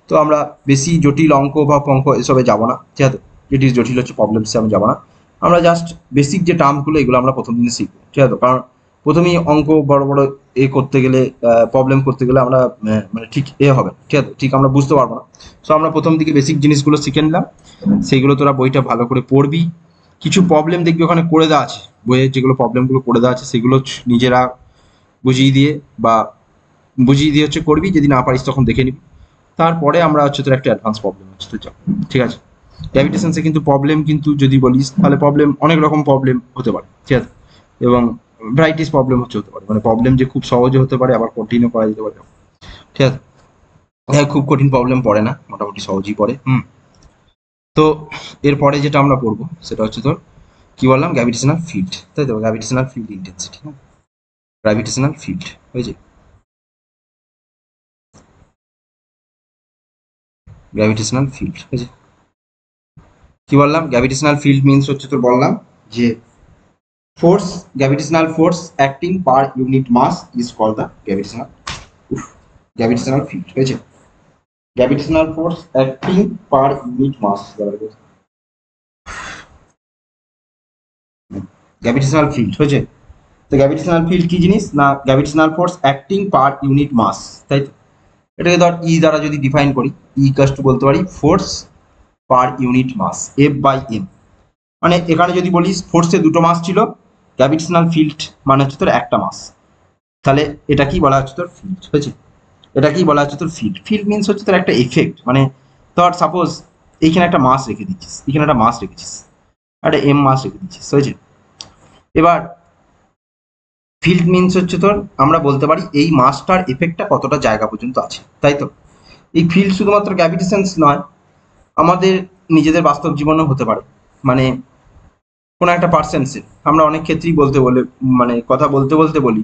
তো আমরা বেশি জটিল অঙ্ক বা পঙ্ক এসবে যাবো না, ঠিক আছে, যেটি জটিল হচ্ছে প্রবলেমসে আমি যাবো না, আমরা জাস্ট বেসিক যে টার্মগুলো এগুলো আমরা প্রথম দিনে শিখবো, ঠিক আছে, কারণ প্রথমেই অঙ্ক বড় বড় করতে গেলে, প্রবলেম করতে গেলে আমরা মানে ঠিক হবে, ঠিক আছে, ঠিক আমরা বুঝতে পারবো না। সো আমরা প্রথম দিকে বেসিক জিনিসগুলো শিখে নিলাম, সেইগুলো তোরা বইটা ভালো করে পড়বি, কিছু প্রবলেম দেখবি ওখানে করে দেওয়া আছে, বইয়ের যেগুলো প্রবলেমগুলো করে দেওয়া আছে সেগুলো নিজেরা বুঝিয়ে দিয়ে বা বুঝিয়ে দিয়ে হচ্ছে করবি, যদি না পারিস তখন দেখে নিবি, তারপরে আমরা হচ্ছে তোর একটা অ্যাডভান্স প্রবলেম হচ্ছে তো যাও, ঠিক আছে। গ্র্যাভিটেশনসে কিন্তু প্রবলেম কিন্তু যদি বলিস তাহলে প্রবলেম অনেক রকম প্রবলেম হতে পারে, ঠিক আছে, এবং ভ্যারাইটিস প্রবলেম হতে পারে, মানে প্রবলেম যে খুব সহজে হতে পারে আবার কঠিনও করা যেতে পারে, ঠিক আছে, হ্যাঁ খুব কঠিন প্রবলেম পড়ে না, মোটামুটি সহজই পড়ে। তো এরপরে যেটা আমরা পড়বো সেটা হচ্ছে তোর কি বললাম, গ্র্যাভিটেশনাল ফিল্ড, তাই তো, গ্র্যাভিটেশনাল ফিল্ড ইন্টেন্সিটি, হ্যাঁ, গ্র্যাভিটেশনাল ফিল্ড হয়েছে, গ্র্যাভিটেশনাল ফিল্ড হয়েছে, কি বললাম, গ্র্যাভিটেশনাল ফিল্ড মিনস হচ্ছে তোর বললাম যে force, gravitational force acting per unit mass is called the gravitational field হয়েছে, gravitational force acting per unit mass, gravitational field হয়েছে। তো গ্র্যাভিটেশনাল ফিল্ড কি জিনিস না, gravitational force acting per unit mass, তাই তো, এটাকে ধর ই দ্বারা যদি ডিফাইন করি, ই ইকাস টু বলতে পারি force per unit mass, F by M, মানে এখানে যদি বলিস ফোর্সে দুটো মাস ছিল, গ্র্যাভিটেশনাল ফিল্ড মানে হচ্ছে তোর একটা মাস, তাহলে এটা কি বলা হচ্ছে তোর ফিল্ড হয়েছে, এটা কি বলা হচ্ছে তোর ফিল্ড, ফিল্ড মিনস হচ্ছে তোর একটা এফেক্ট, মানে ধর সাপোজ এইখানে একটা মাস রেখে দিচ্ছিস, এখানে একটা মাস রেখেছিস, একটা এম মাস রেখে দিচ্ছিস, হয়েছে, এবার ফিল্ড মিনস হচ্ছে তোর আমরা বলতে পারি এই মাসটার এফেক্টটা কতটা জায়গা পর্যন্ত আছে, তাই তো। এই ফিল্ড শুধুমাত্র গ্র্যাভিটেশনস নয়, আমাদের নিজেদের বাস্তব জীবনেও হতে পারে, মানে কোনো একটা পার্সনসের আমরা অনেক ক্ষেত্রেই বলতে বলে, মানে কথা বলতে বলতে বলি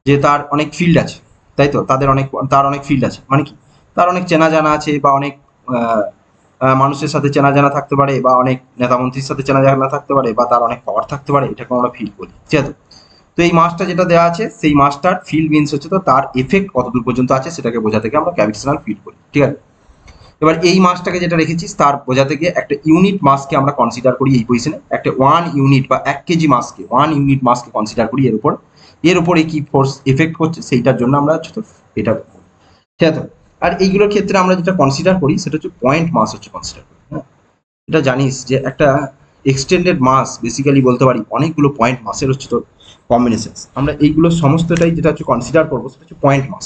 যে তার অনেক ফিল্ড আছে, তাই তো, তার অনেক ফিল্ড আছে, মানে কি তার অনেক চেনা জানা আছে, বা অনেক আহ, মানুষের সাথে চেনা জানা থাকতে পারে, বা অনেক নেতা মন্ত্রীর সাথে চেনা জানা থাকতে পারে, বা তার অনেক পাওয়ার থাকতে পারে, এটাকে আমরা ফিল্ড বলি, ঠিক আছে। তো এই মাসটা যেটা দেওয়া আছে সেই মাসটার ফিল্ড মিনস হচ্ছে তো তার এফেক্ট কতদূর পর্যন্ত আছে সেটাকে বোঝাতে গিয়ে আমরা গ্র্যাভিটেশনাল ফিল্ড বলি, ঠিক আছে। এবার এই মাসটাকে যেটা রেখেছিস তার বোঝাতে গিয়ে একটা ইউনিট মাসকে আমরা কনসিডার করি এই পজিশনে, একটা 1 ইউনিট বা 1 কেজি মাসকে 1 ইউনিট মাসকে কনসিডার করি এর উপরে কি ফোর্স এফেক্ট করছে সেইটার জন্য আমরা হচ্ছে তো এটা, ঠিক আছে। আর এইগুলোর ক্ষেত্রে আমরা যেটা কনসিডার করি সেটা হচ্ছে পয়েন্ট মাস হচ্ছে কনসিডার করি, হ্যাঁ, এটা জানিস যে একটা এক্সটেন্ডেড মাস বেসিক্যালি বলতে পারি অনেকগুলো পয়েন্ট মাসের হচ্ছে তো কম্বিনেশন, আমরা এইগুলো সমস্তটাই যেটা হচ্ছে কনসিডার করবো সেটা হচ্ছে পয়েন্ট মাস।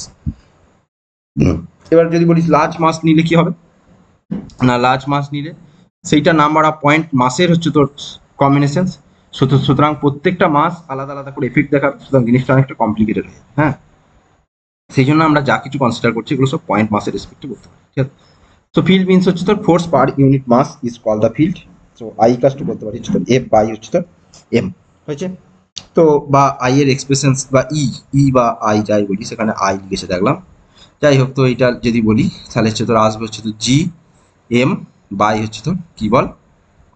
এবার যদি বলিস লার্জ মাস নিলে কি হবে না, লার্জ মাস নিলে সেইটা নাম্বার অফ পয়েন্ট মাসের হচ্ছে তোর কম্বিনেশন, সুতরাং প্রত্যেকটা মাস আলাদা আলাদা করে এফেক্ট দেখার, সুতরাং জিনিসটা অনেকটা কমপ্লিকেটেড হয়, হ্যাঁ, সেই জন্য আমরা যা কিছু কনসিডার করছি এগুলো সব পয়েন্ট মাসের রেসপেক্টে করতে পারি, ঠিক আছে। তো ফিল্ড মিনস হচ্ছে তোর force per unit mass is call the field, so equals to বলতে পারি হচ্ছে তোর এফ বাই হচ্ছে তোর এম হয়েছে। তো বা আই এর এক্সপ্রেশন বা ই বা আই যাই বলি সেখানে আই লিখেছে দেখলাম, যাই হোক, তো এইটা যদি বলি তাহলে হচ্ছে তোর আসবে হচ্ছে তোর জি এম বাই হচ্ছে তোর কি বল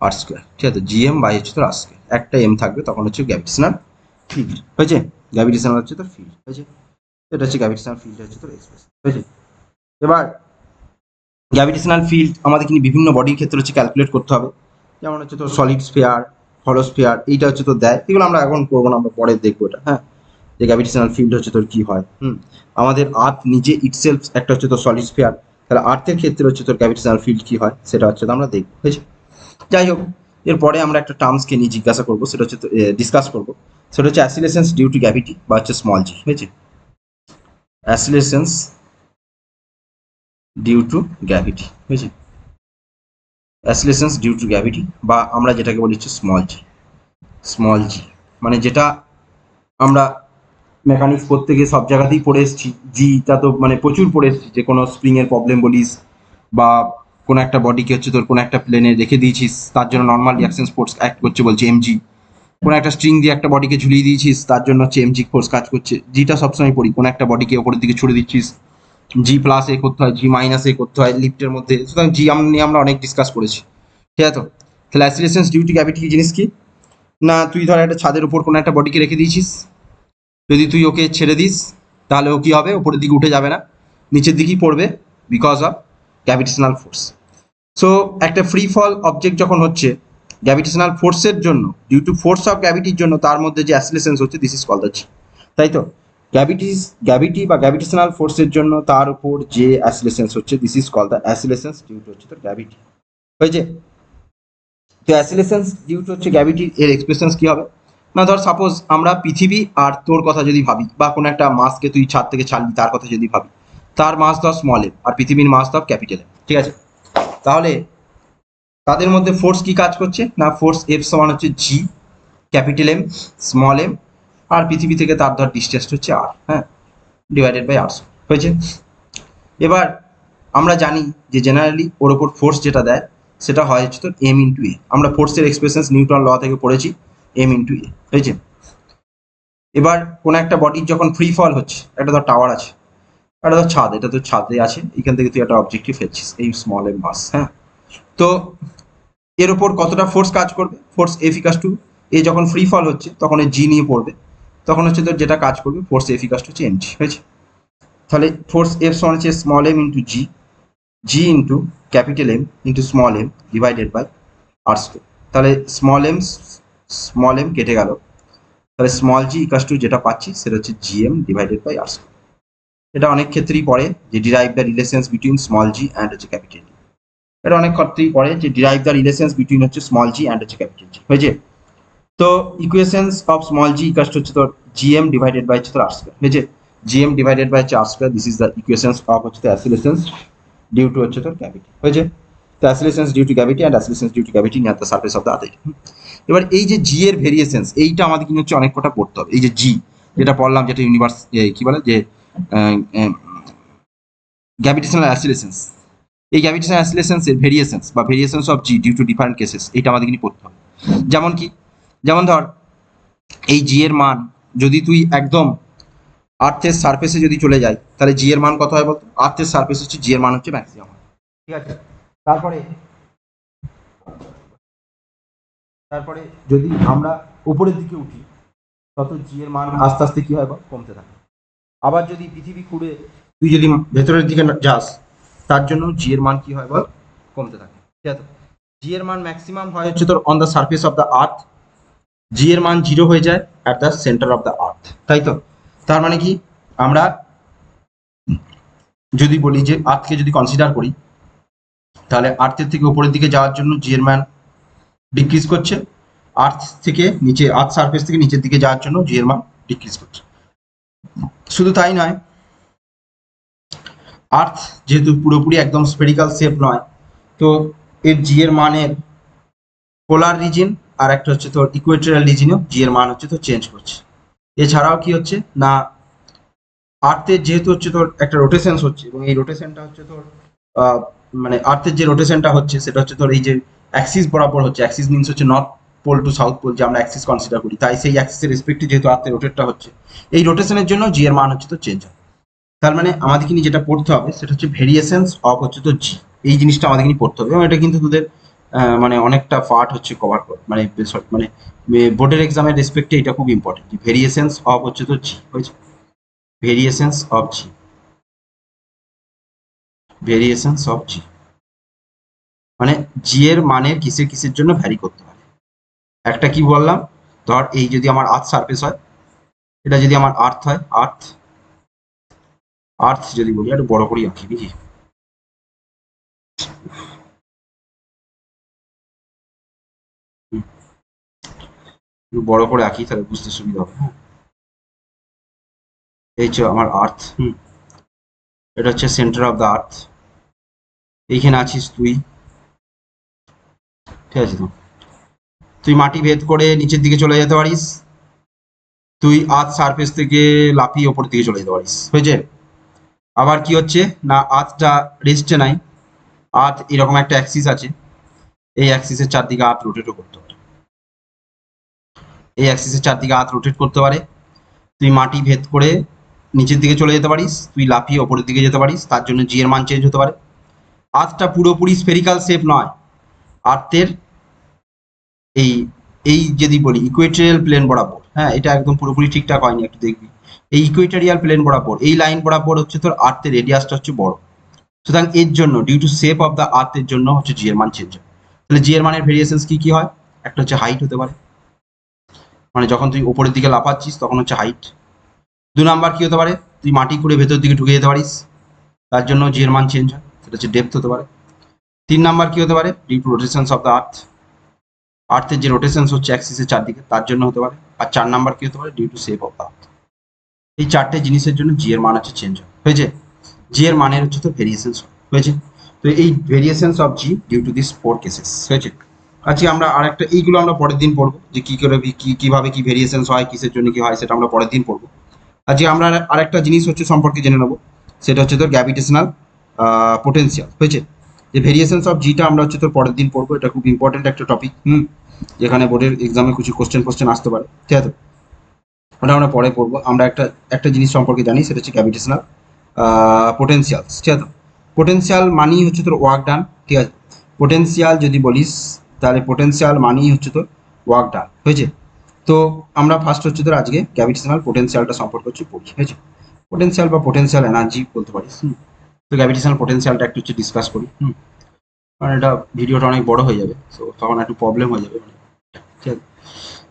আর স্কোয়ার, ঠিক আছে, জি এম বাই হচ্ছে তোর আর স্কোয়ার, একটা এম থাকবে তখন হচ্ছে গ্র্যাভিটেশনাল ফিল্ড হয়েছে, গ্র্যাভিটেশনাল হচ্ছে তোর ফিল্ড হয়েছে, এটা হচ্ছে গ্র্যাভিটেশনাল ফিল্ড হচ্ছে তোর এক্সপ্রেশন হয়েছে। এবার গ্র্যাভিটেশনাল ফিল্ড আমাদের কিন্তু বিভিন্ন বডির ক্ষেত্রে হচ্ছে ক্যালকুলেট করতে হবে, যেমন হচ্ছে তোর সলিড স্ফিয়ার, হলো স্ফিয়ার, এইটা হচ্ছে তোর দেয়, এগুলো আমরা এখন করবো না, আমরা পরে দেখবো এটা, হ্যাঁ, যে গ্র্যাভিটেশনাল ফিল্ড হচ্ছে তোর কি হয়। আমাদের আর্থ নিজে ইটসেলফ একটা হচ্ছে তোর সলিড স্ফিয়ার, তাহলে আর্থের ক্ষেত্রে হচ্ছে তোর গ্র্যাভিটেশনাল ফিল্ড কি হয় সেটা হচ্ছে তো আমরা দেখবো, হয়েছে। যাই হোক, এরপরে আমরা একটা টার্মসকে নিয়ে জিজ্ঞাসা করবো, সেটা হচ্ছে ডিসকাস করবো, সেটা হচ্ছে অ্যাসিলেশনস ডিউ টু গ্র্যাভিটি বা হচ্ছে স্মল জি, হয়েছে? অ্যাসিলেশনস ডিউ টু গ্র্যাভিটি, হয়েছে? অ্যাসিলেশনস ডিউ টু গ্র্যাভিটি বা আমরা যেটাকে বলি হচ্ছে স্মল জি। স্মল জি মানে যেটা আমরা মেকানিক্স পড়তে গিয়ে সব জায়গাতেই পড়ে এসেছি, জিটা তো মানে প্রচুর পড়ে এসেছি, যে কোনো স্প্রিংয়ের প্রবলেম বলিস বা কোনো একটা বডিকে হচ্ছে তোর কোনো একটা প্লেনে রেখে দিয়েছিস, তার জন্য নর্মাল রিয়াকশন ফোর্স অ্যাক্ট করছে বলছে এমজি। কোনো একটা স্ট্রিং দিয়ে একটা বডিকে ঝুলিয়ে দিয়েছিস, তার জন্য হচ্ছে এমজি ফোর্স কাজ করছে। জিটা সবসময় পড়ি, কোনো একটা বডিকে ওপরের দিকে ছুড়ে দিচ্ছিস, জি প্লাস এ করতে হয়, জি মাইনাস এ করতে হয় লিফটের মধ্যে। সুতরাং জি নিয়ে আমরা অনেক ডিসকাস করেছি, ঠিক আছে? তো তাহলে অ্যাসিলেশনস ডিউ টু গ্র্যাভিটি কি জিনিস কি? না, তুই ধর একটা ছাদের উপর কোনো একটা বডিকে রেখে দিয়েছিস, যদি তুই ওকে ছেড়ে দিস তাহলে ও কি হবে? উপরের দিকে উঠে যাবে না, নিচের দিকেই পড়বে, because of gravitational force. So একটা ফ্রি ফল অবজেক্ট যখন হচ্ছে গ্র্যাভিটেশনাল ফোর্সের জন্য, ডিউ টু ফোর্স অফ গ্র্যাভিটির জন্য তার মধ্যে যে অ্যাসিলেশনস হচ্ছে, this is called the G, তাই তো? গ্র্যাভিটি বা গ্র্যাভিটেশনাল ফোর্সের জন্য তার উপর যে অ্যাসিলেশনস হচ্ছে, this is called the accelerations due to হচ্ছে তো গ্র্যাভিটি, হয়েছে? তো অ্যাসিলেশনস ডিউ টু হচ্ছে গ্র্যাভিটি, এর এক্সপ্রেশনস কি হবে? না ধর সাপোজ আমরা পৃথিবী আর তোর কথা যদি ভাবি, বা কোনো একটা মাসকে তুই ছাদ থেকে ছাড়লি, তার কথা যদি ভাবি, তার মাস ধর স্মল এম আর পৃথিবীর মাস ধর ক্যাপিটাল এম, ঠিক আছে? তাহলে তাদের মধ্যে ফোর্স কি কাজ করছে? না ফোর্স এফ সমান হচ্ছে G capital M small M, আর পৃথিবী থেকে তার ধর ডিস্টেন্স হচ্ছে আর, হ্যাঁ, ডিভাইডেড বাই আর, হয়েছে? এবার আমরা জানি যে জেনারেলি ওর ওপর ফোর্স যেটা দেয় সেটা হয় হচ্ছে তো এম ইন্টু এ। আমরা ফোর্সের এক্সপ্রেশন নিউটন ল থেকে পড়েছি, এম ইন্টু এ, হয়েছে? এবার কোনো একটা বডির যখন ফ্রি ফল হচ্ছে, একটা ধর টাওয়ার আছে, একটা ধর ছাদ, এটা তো ছাদে আছে, এখান থেকে তুই একটা অবজেক্টিভ ফেলছিস, এই স্মল এম মাস, হ্যাঁ? তো এর ওপর কতটা ফোর্স কাজ করবে? ফোর্স এফিকাস টু এ যখন ফ্রি ফল হচ্ছে তখন জি নিয়ে পড়বে, তখন হচ্ছে তোর যেটা কাজ করবে ফোর্স এফিকাস টু হচ্ছে এমজি, হয়েছে? তাহলে ফোর্স এফ সমান হচ্ছে small M into G, G into capital M into small M divided by R square. তাহলে স্মল এম কেটে গেল, তাহলে স্মল জি ইকাস টু যেটা পাচ্ছি সেটা হচ্ছে GM divided by R square. এটা অনেক ক্ষেত্রেই পড়ে যে derive the relations between small G and হচ্ছে ক্যাপিটাল জি। এটা অনেক ক্ষেত্রেই পড়ে যে ডিরাইভ দ্য রিলেশনস বিটুইন হচ্ছে স্মল জি অ্যান্ড হচ্ছে ক্যাপিটাল জি, হয়েছে? তো equations of small G equals to হচ্ছে তোর জিএম ডিভাইডেড বাই হচ্ছে তোর আর স্কোয়ার, হয়েছে? জিএম ডিভাইডেড বাই হচ্ছে R square, this is the equations of হচ্ছে তো অ্যাসিলেশনস ডিউ টু হচ্ছে তোর ক্যাভিটি, হয়েছে? তো accelerations due to gravity and accelerations due to gravity near the surface of the earth. এবার এই যে জি এর ভেরিয়েশনস, এইটা আমাদের কিন্তু হচ্ছে অনেক কটা পড়তে হবে। এই যে জি যেটা পড়লাম, যেটা ইউনিভার্স কি বলে যে গ্র্যাভিটেশনাল অ্যাসিলেশনস, এই গ্র্যাভিটেশনাল অ্যাসিলেশনস এর ভেরিয়েশনস বা variations of G due to different cases, এটা আমাদের কিন্তু পড়তে হবে। যেমন কি, যেমন ধর এই জি এর মান যদি তুই একদম আর্থের সারফেসে যদি চলে যায়, তাহলে জি এর মান কত হয় বলতো? আর্থের সারফেস হচ্ছে জি এর মান হচ্ছে ম্যাক্সিমাম, ঠিক আছে? তারপরে তারপরে যদি আমরা উপরের দিকে উঠি, তত জি এর মান আস্তে আস্তে কি হয়, কমতে থাকে। আবার যদি পৃথিবী ঘুরে তুই যদি ভেতরের দিকে যাস, তার জন্য জি এর মান কি হয় বল? কমতে থাকে, ঠিক আছে? জি এর মান ম্যাক্সিমাম হয় হচ্ছে তোর on the surface of the earth, G এর মান 0 হয়ে যায় at the centre of the earth, তাই তো? তার মানে কি, আমরা যদি বলি যে আর্থকে যদি কনসিডার করি, তাহলে আর্থের থেকে উপরের দিকে যাওয়ার জন্য জি এর মান ডিক্রিজ করছে, আর্থ থেকে নিচে, আর্থ সারফেস থেকে নিচের দিকে যাওয়ার জন্য জি এর মান ডিক্রিজ করছে। শুধু তাই নয়, আর্থ যেহেতু পুরোপুরি একদম স্ফেরিক্যাল শেপ নয়, তো এর জি এর মানের পোলার রিজিন আর একটা হচ্ছে তোর ইকুয়েটরিয়াল রিজিনেও জি এর মান হচ্ছে তো চেঞ্জ করছে। এছাড়াও কি হচ্ছে না, আর্থের যেহেতু হচ্ছে তোর একটা রোটেশনস হচ্ছে, এবং এই রোটেশনটা হচ্ছে তোর মানে আর্থের যে রোটেশনটা হচ্ছে সেটা হচ্ছে তোর এই যে অ্যাক্সিস বরাবর হচ্ছে, অ্যাক্সিস মিনস হচ্ছে north pole to south pole, যে আমরা অ্যাক্সিস কনসিডার করি, তাই সেই অ্যাক্সিসের রেসপেক্টে যেহেতু আর্থের রোটেটটা হচ্ছে, এই রোটেশনের জন্য জি এর মান হচ্ছে তো চেঞ্জ হয়। তার মানে আমাদের কিন্তু যেটা পড়তে হবে সেটা হচ্ছে ভেরিয়েশনস অফ হচ্ছে তো জি, এই জিনিসটা আমাদের কিন্তু পড়তে হবে, এবং এটা কিন্তু তোদের মানে অনেকটা পার্ট হচ্ছে কভার করে, মানে মানে বোর্ডের এক্সামের রেসপেক্টে এটা খুব ইম্পর্টেন্ট, ভেরিয়েশনস অফ হচ্ছে তো জি, হয়েছে? Variations of G, variations of G মানে জি এর মানের কিসের কিসের জন্য ভ্যারি করতে পারে। একটা কি বললাম, ধর এই যদি আমার আর্থ সারফেস হয়, এটা যদি আমার আর্থ হয়, আর্থ আর্থ যদি বলি, একটু বড় করেই আঁকি নাকি, একটু বড় করে আঁকি তাহলে বুঝতে সুবিধা হবে। হ্যাঁ, এই হচ্ছে আমার আর্থ। এটা হচ্ছে সেন্টার অফ দ্য আর্থ। এইখানে আছিস তুই, ঠিক আছে? তো তুই মাটি ভেদ করে নিচের দিকে চলে যেতে পারিস, তুই আর্থ সারফেস থেকে লাফিয়ে ওপর দিকে চলে যেতে পারিস, হয়েছে? আবার কি হচ্ছে না, আর্থটা রেস্টে নাই, আর্থ এরকম একটা অ্যাক্সিস আছে, এই অ্যাক্সিসের চারদিকে আর্থ রোটেটও করতে পারে, এই অ্যাক্সিসের চারদিকে আর্থ রোটেট করতে পারে। তুই মাটি ভেদ করে নিচের দিকে চলে যেতে পারিস, তুই লাফিয়ে ওপরের দিকে যেতে পারিস, তার জন্য জি এর মান চেঞ্জ হতে পারে। আর্থটা পুরোপুরি স্ফেরিক্যাল শেপ নয়, আর্থের এই এই যদি বলি ইকুয়েটরিয়াল প্লেন বরাবর, হ্যাঁ এটা একদম পুরোপুরি ঠিকঠাক হয়নি, একটু দেখবি। এই ইকুয়েটরিয়াল প্লেন বরাবর এই লাইন বরাবর হচ্ছে তোর আর্থের রেডিয়াসটা হচ্ছে বড়, সুতরাং এর জন্য due to shape of the আর্থের জন্য হচ্ছে জি এর মান চেঞ্জ হয়। তাহলে জি এর মানের ভেরিয়েশনস কি কি হয়? একটা হচ্ছে হাইট হতে পারে, মানে যখন তুই ওপরের দিকে লাফাচ্ছিস তখন হচ্ছে হাইট। 2 নাম্বার কি হতে পারে? তুই মাটি খুঁড়ে ভেতর দিকে ঢুকে যেতে পারিস, তার জন্য জি এর মান চেঞ্জ হয়, সেটা হচ্ছে ডেপথ হতে পারে। 3 নাম্বার কি হতে পারে? Due to rotations of the earth, আর্থের যে রোটেশনস হচ্ছে অ্যাক্সিসের চারদিকে তার জন্য হতে পারে। আর 4 নাম্বার কি হতে পারে? Due to shape of the earth. এই চারটে জিনিসের জন্য জি এর মান হচ্ছে চেঞ্জ হয়, হয়েছে? জি এর মানের হচ্ছে তো ভেরিয়েশনস হয়েছে। তো এই variations of G due to this 4 cases, হয়েছে? আজকে আমরা আরেকটা, এইগুলো আমরা পরের দিন পড়বো, যে কি করে কিভাবে কি ভেরিয়েশনস হয়, কিসের জন্য কি হয়, সেটা আমরা পরের দিন পড়বো। আজকে আমরা আরেকটা জিনিস হচ্ছে সম্পর্কে জেনে নেবো, সেটা হচ্ছে তোর গ্র্যাভিটেশনাল পোটেনশিয়াল, হয়েছে? যে ভেরিয়েশনস অফ জিটা আমরা হচ্ছে তোর পরের দিন পড়বো, এটা খুব ইম্পর্টেন্ট একটা টপিক, যেখানে বোর্ডের এক্সামে কিছু কোশ্চেন আসতে পারে, ঠিক আছে? ওটা আমরা পরে পড়বো। আমরা একটা একটা জিনিস সম্পর্কে জানি, সেটা হচ্ছে গ্র্যাভিটেশনাল পোটেনশিয়ালস, ঠিক আছে? পোটেনশিয়াল মানেই হচ্ছে তোর ওয়ার্ক ডান, ঠিক আছে? পোটেনশিয়াল যদি বলিস তাহলে পোটেনশিয়াল মানেই হচ্ছে তোর ওয়ার্ক ডান, হয়েছে? তো আমরা ফার্স্ট হচ্ছে তোর আজকে গ্র্যাভিটেশনাল পোটেনশিয়ালটা সম্পর্কে হচ্ছে পড়ি, হয়েছে? পোটেনশিয়াল বা পোটেনশিয়াল এনার্জি বলতে পারিস। তো গ্র্যাভিটেশনাল পোটেনশিয়ালটা একটু হচ্ছে ডিসকাস করি, কারণ এটা ভিডিওটা অনেক বড় হয়ে যাবে, তো তখন একটু প্রবলেম হয়ে যাবে, ঠিক আছে?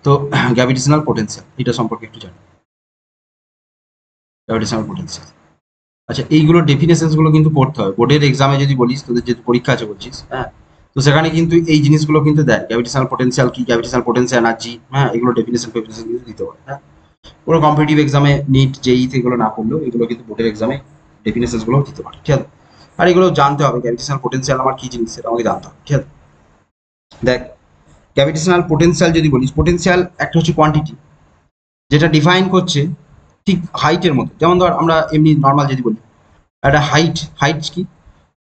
তো গ্র্যাভিটেশনাল পোটেনশিয়াল এটা সম্পর্কে একটু জানি, গ্র্যাভিটেশনাল পোটেনশিয়াল। আচ্ছা, এইগুলো ডেফিনেশনস গুলো কিন্তু পড়তে হয় বোর্ডের এক্সামে, যদি বলিস তোদের যে পরীক্ষা আছে বলছিস, হ্যাঁ, তো সেখানে কিন্তু এই জিনিসগুলো কিন্তু দেয়, গ্র্যাভিটেশনাল পোটেনশিয়াল কি, গ্র্যাভিটেশনাল পোটেনশিয়াল এনার্জি, হ্যাঁ, এগুলো ডেফিনেশন কিন্তু দিতে হয়, হ্যাঁ। পুরো কম্পিটিটিভ এক্সামে নিট জেই এগুলো না পড়লেও এগুলো কিন্তু বোর্ডের এক্সামে ডেফিনেশনস গুলো দিতে পারে, ঠিক আছে? আর এগুলো জানতে হবে, গ্র্যাভিটেশনাল পোটেনশিয়াল আমার কি জিনিস সেটা আমাকে জানতে হবে, ঠিক আছে? দেখ, গ্র্যাভিটেশনাল পোটেনশিয়াল যদি বলিস, পোটেনশিয়াল একটা হচ্ছে কোয়ান্টিটি যেটা ডিফাইন করছে ঠিক হাইটের মতো, যেমন ধর আমরা এমনি নর্মাল যদি বলি একটা হাইট কি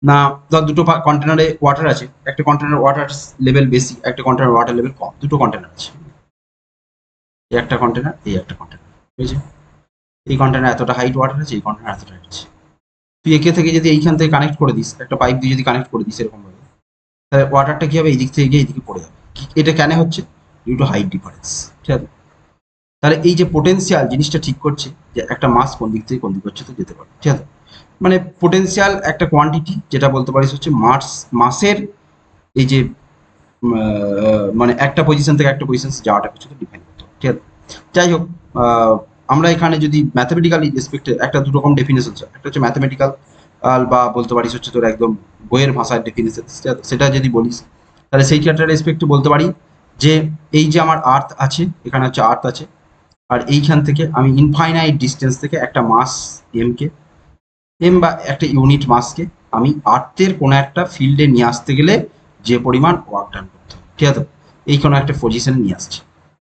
না, ধর দুটো কন্টেনারে ওয়াটার আছে, একটা কন্টেনার ওয়াটার লেভেল বেশি, একটা কন্টেনার ওয়াটার লেভেল কম, দুটো কন্টেনার আছে, এই একটা কন্টেনার, এই একটা কন্টেনার, বুঝেছি? এই কন্টেনার এতটা হাইট ওয়াটার আছে, এই কন্টেনার এতটা হাইট আছে। তুই একে থেকে যদি এইখান থেকে কানেক্ট করে দিস, একটা পাইপ দিয়ে যদি কানেক্ট করে দিস এরকম ভাবে, তাহলে ওয়াটারটা কি হবে, এই দিক থেকে গিয়ে এইদিকে পড়ে যাবে। এটা কেন হচ্ছে? ডিউ টু হাইট ডিফারেন্স, ঠিক আছে? তাহলে এই যে পোটেনশিয়াল জিনিসটা ঠিক করছে যে একটা মাস কোন দিক থেকে কোন দিক হচ্ছে তো যেতে পারে, ঠিক আছে? মানে পোটেনশিয়াল একটা কোয়ান্টিটি যেটা বলতে পারিস হচ্ছে মাসের এই যে মানে একটা পজিশন থেকে একটা পজিশন যাওয়াটা কিছু ডিপেন্ড করতে হবে, ঠিক আছে? যাই হোক, আমরা এখানে যদি ম্যাথামেটিক্যাল রেসপেক্টে একটা দু রকম ডেফিনেশন, একটা হচ্ছে ম্যাথামেটিক্যাল বা বলতে পারিস হচ্ছে তোর একদম বইয়ের ভাষার ডেফিনেশন, সেটা যদি বলিস তাহলে সেইটার রেসপেক্টে বলতে পারি যে এই যে আমার আর্থ আছে, এখানে হচ্ছে আর্থ আছে, আর এইখান থেকে আমি ইনফাইনাইট ডিস্টেন্স থেকে একটা মাস এম বা একটা ইউনিট মাসকে আমি আর্থের কোনো একটা ফিল্ডে নিয়ে আসতে গেলে যে পরিমাণ ওয়ার্ক ডান করতে হবে, ঠিক আছে? এই কোনো একটা পজিশনে নিয়ে আসছে,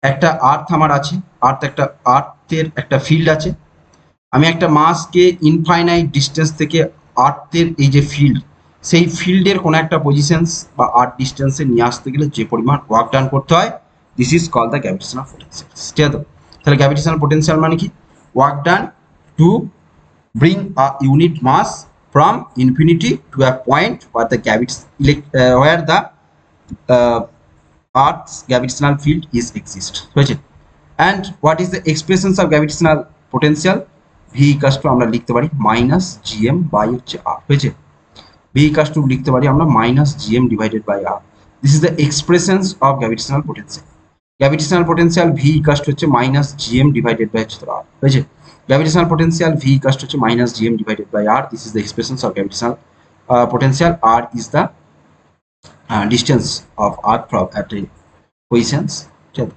একটা আর্থ আমার আছে, আর্থের একটা ফিল্ড আছে, আমি একটা মাসকে ইনফাইনাইট ডিস্টেন্স থেকে আর্থের এই যে ফিল্ড, সেই ফিল্ডের কোনো একটা পজিশনস বা আর্থ ডিস্টেন্সে নিয়ে আসতে গেলে যে পরিমাণ ওয়ার্ক ডান করতে হয়, this is call the gravitational potential, ঠিক আছে? তাহলে গ্র্যাভিটেশনাল পোটেনশিয়াল মানে কি? Work done to bring a unit mass from infinity to a point where the uh, Earth's gravitational field is exist. হয়েছে? And what is the expressions of gravitational potential? V equals to আমরা লিখতে পারি minus gm by হচ্ছে r, হয়েছে? V equals to লিখতে পারি আমরা minus gm divided by r. This is the expressions of gravitational potential. Gravitational potential V equals to হচ্ছে minus gm divided by হচ্ছে r, হয়েছে? Gravitational potential V equals to minus gm divided by r. This is the expressions of gravitational potential. R is the distance of Earth from at a positions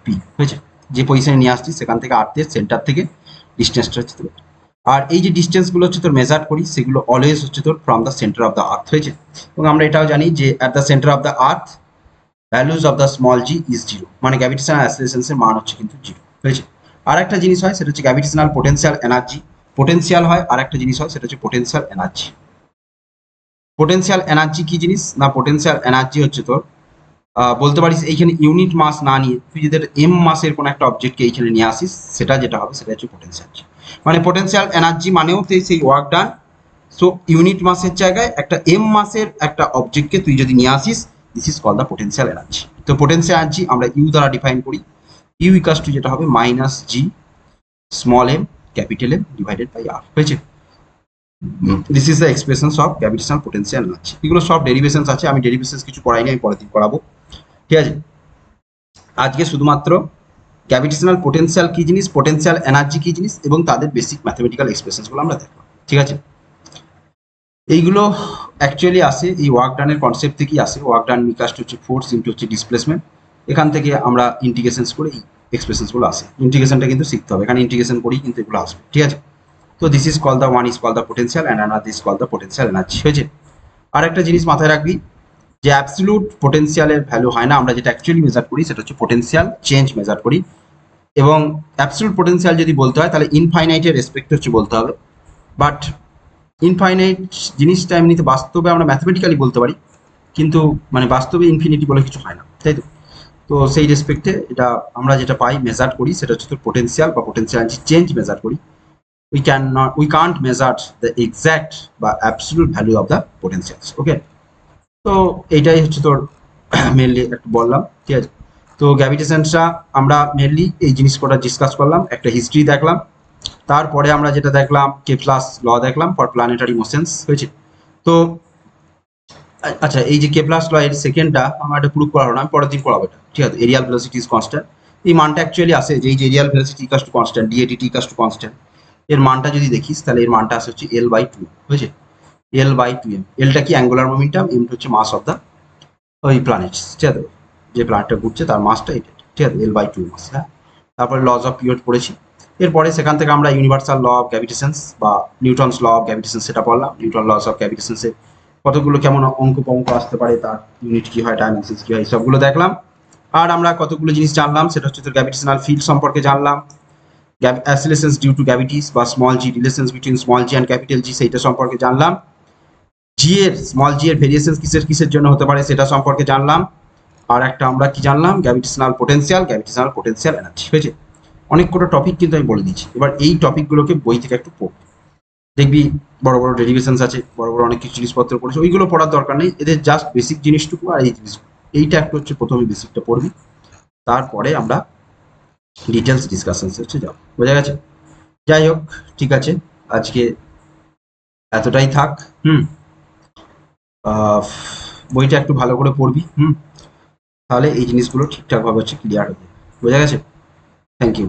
P, হয়েছে? যে পজিশনে নিয়ে আসছি সেখান থেকে আর্থের centre থেকে ডিস্টেন্সটা হচ্ছে তোর। আর এই যে ডিস্টেন্সগুলো হচ্ছে তোর মেজার করি সেগুলো অলওয়েজ হচ্ছে তোর from the centre of the আর্থ হয়েছে। এবং আমরা এটাও জানি যে at the centre of the earth values of the small G is zero, মানে গ্র্যাভিটেশনাল অ্যাক্সিলারেশনের মান হচ্ছে কিন্তু জিরো হয়েছে। আর একটা জিনিস হয় সেটা হচ্ছে গ্র্যাভিটেশনাল পোটেনশিয়াল এনার্জি, পোটেনশিয়াল হয়, আর একটা জিনিস হয় সেটা হচ্ছে পোটেনশিয়াল এনার্জি। পোটেনশিয়াল এনার্জি কি জিনিস না, পোটেনশিয়াল এনার্জি হচ্ছে তোর বলতে পারিস এইখানে ইউনিট মাস না নিয়ে তুই যদি এম মাসের কোনো একটা অবজেক্টকে এইখানে নিয়ে আসিস সেটা যেটা হবে সেটা হচ্ছে পোটেনশিয়াল। মানে পোটেনশিয়াল এনার্জি মানেও তুই সেই ওয়ার্ক ডান। সো ইউনিট মাসের জায়গায় একটা এম মাসের একটা অবজেক্টকে তুই যদি নিয়ে আসিস, this is call the potential energy. তো পোটেনশিয়াল এনার্জি আমরা ইউ দ্বারা ডিফাইন করি, ইউ ইকাস টু যেটা হবে minus G small M capital M divided by R হয়েছে। This is the expressions of gravitational potential energy. এগুলো সব ডেরিভেশনস আছে, আমি ডেরিভেশনস কিছু পড়াইনি, আমি পরের দিন পড়াবো, ঠিক আছে। আজকে শুধুমাত্র গ্র্যাভিটেশনাল পোটেনশিয়াল কি জিনিস, পোটেনশিয়াল এনার্জি কি জিনিস এবং তাদের বেসিক ম্যাথমেটিক্যাল এক্সপ্রেশনসগুলো আমরা দেখলাম, ঠিক আছে। এইগুলো অ্যাকচুয়ালি আসে এই ওয়ার্ক ডানের কনসেপ্ট থেকেই আসে। ওয়ার্ক ডান ইকাস্ট হচ্ছে ফোর্স ইন্টু হচ্ছে ডিসপ্লেসমেন্ট, এখান থেকে আমরা ইন্টিগ্রেশনস করে এই এক্সপ্রেশনসগুলো আসে। ইন্টিগ্রেশনটা কিন্তু শিখতে হবে, এখানে ইন্টিগ্রেশন করেই কিন্তু এগুলো আসবে, ঠিক আছে। তো this is call the one is call the potential and another is call the potential energy হয়েছে। আর একটা জিনিস মাথায় রাখবি যে অ্যাবসলিউট পোটেনশিয়ালের ভ্যালু হয় না, আমরা যেটা অ্যাকচুয়ালি মেজার করি সেটা হচ্ছে পোটেনশিয়াল চেঞ্জ মেজার করি। এবং অ্যাবসলিউট পোটেনশিয়াল যদি বলতে হয় তাহলে ইনফাইনাইটের রেসপেক্ট হচ্ছে বলতে হবে। বাট ইনফাইনাইট জিনিসটা এমনিতে বাস্তবে আমরা ম্যাথমেটিক্যালি বলতে পারি, কিন্তু মানে বাস্তবে ইনফিনিটি বলে কিছু হয় না, তাই তো। তো সেই রেসপেক্টে এটা আমরা যেটা পাই মেজার করি সেটা হচ্ছে তোর পোটেনশিয়াল বা পোটেনশিয়াল চেঞ্জ মেজার করি। we can't measure the exact বা absolute value of the potentials, ওকে। তো এইটাই হচ্ছে তোর মেনলি একটু বললাম, ঠিক আছে। তো গ্র্যাভিটেশনটা আমরা মেনলি এই জিনিস কটা ডিসকাস করলাম, একটা হিস্ট্রি দেখলাম, তারপরে আমরা যেটা দেখলাম কেপলাস ল দেখলাম ফর প্ল্যানেটারি মোশনস হয়েছে। তো আচ্ছা, এই যে কেপলাস ল এর সেকেন্ডটা আমার এটা প্রুভ করা হলো না, আমি পরের দিন পড়াবো এটা, ঠিক আছে। এরিয়াল ভেলোসিটি ইজ কনস্ট্যান্ট, এই মানটা অ্যাকচুয়ালি আসে যে এই যে areal velocity equals to constant D A D T equals to constant, এর মানটা যদি দেখিস তাহলে এর মানটা আসে হচ্ছে এল বাই টু হয়েছে। এল বাই টু এম, এলটা কি অ্যাঙ্গুলার মোমেন্টাম, এম হচ্ছে মাস অফ দ্য ওই প্ল্যানেটস, ঠিক আছে। যে প্ল্যানেটটা ঘুরছে তার মাসটা এটা, ঠিক আছে, এল বাই টু মাস। হ্যাঁ, তারপরে লজ অফ পিরিয়ড পড়েছি। এরপরে সেখান থেকে আমরা ইউনিভার্সাল ল অফ গ্র্যাভিটেশনস বা নিউটনস ল অফ গ্র্যাভিটেশন সেটা পড়লাম। নিউটন লস অফ গ্র্যাভিটেশনসের কতগুলো কেমন অঙ্ক পঙ্ক আসতে পারে, তার ইউনিট কি হয়, ডাইমেনশনস কি হয়, সবগুলো দেখলাম। আর আমরা কতগুলো জিনিস জানলাম সেটা হচ্ছে গ্র্যাভিটেশনাল ফিল্ড সম্পর্কে জানলাম, অ্যাসিলেশনস ডিউ টু গ্র্যাভিটিস বা small G, relations between small G and capital জি সেইটা সম্পর্কে জানলাম। জি এর স্মল জি এর ভেরিয়েশনস কিসের কিসের জন্য হতে পারে সেটা সম্পর্কে জানলাম। আর একটা আমরা কি জানলাম, gravitational potential, gravitational potential energy হয়েছে। অনেক কটা টপিক কিন্তু আমি বলে দিচ্ছি, এবার এই টপিকগুলোকে বই থেকে একটু পড়, দেখবি বড় বড় ডেরিভেশনস আছে, বড় বড় অনেক কিছু জিনিসপত্র পড়েছে, ওইগুলো পড়ার দরকার নেই, এদের জাস্ট বেসিক জিনিসটুকু আর এই জিনিস, এইটা একটু হচ্ছে প্রথমে বেসিকটা পড়বি, তারপরে আমরা ডিটেলস ডিসকাশন হচ্ছে যাও, বোঝা গেছে। যাই হোক, ঠিক আছে, আজকে এতটাই থাক। হুম, বইটা একটু ভালো করে পড়বি, হুম, তাহলে এই জিনিসগুলো ঠিকঠাকভাবে হচ্ছে ক্লিয়ার হবে, বোঝা গেছে। Thank you.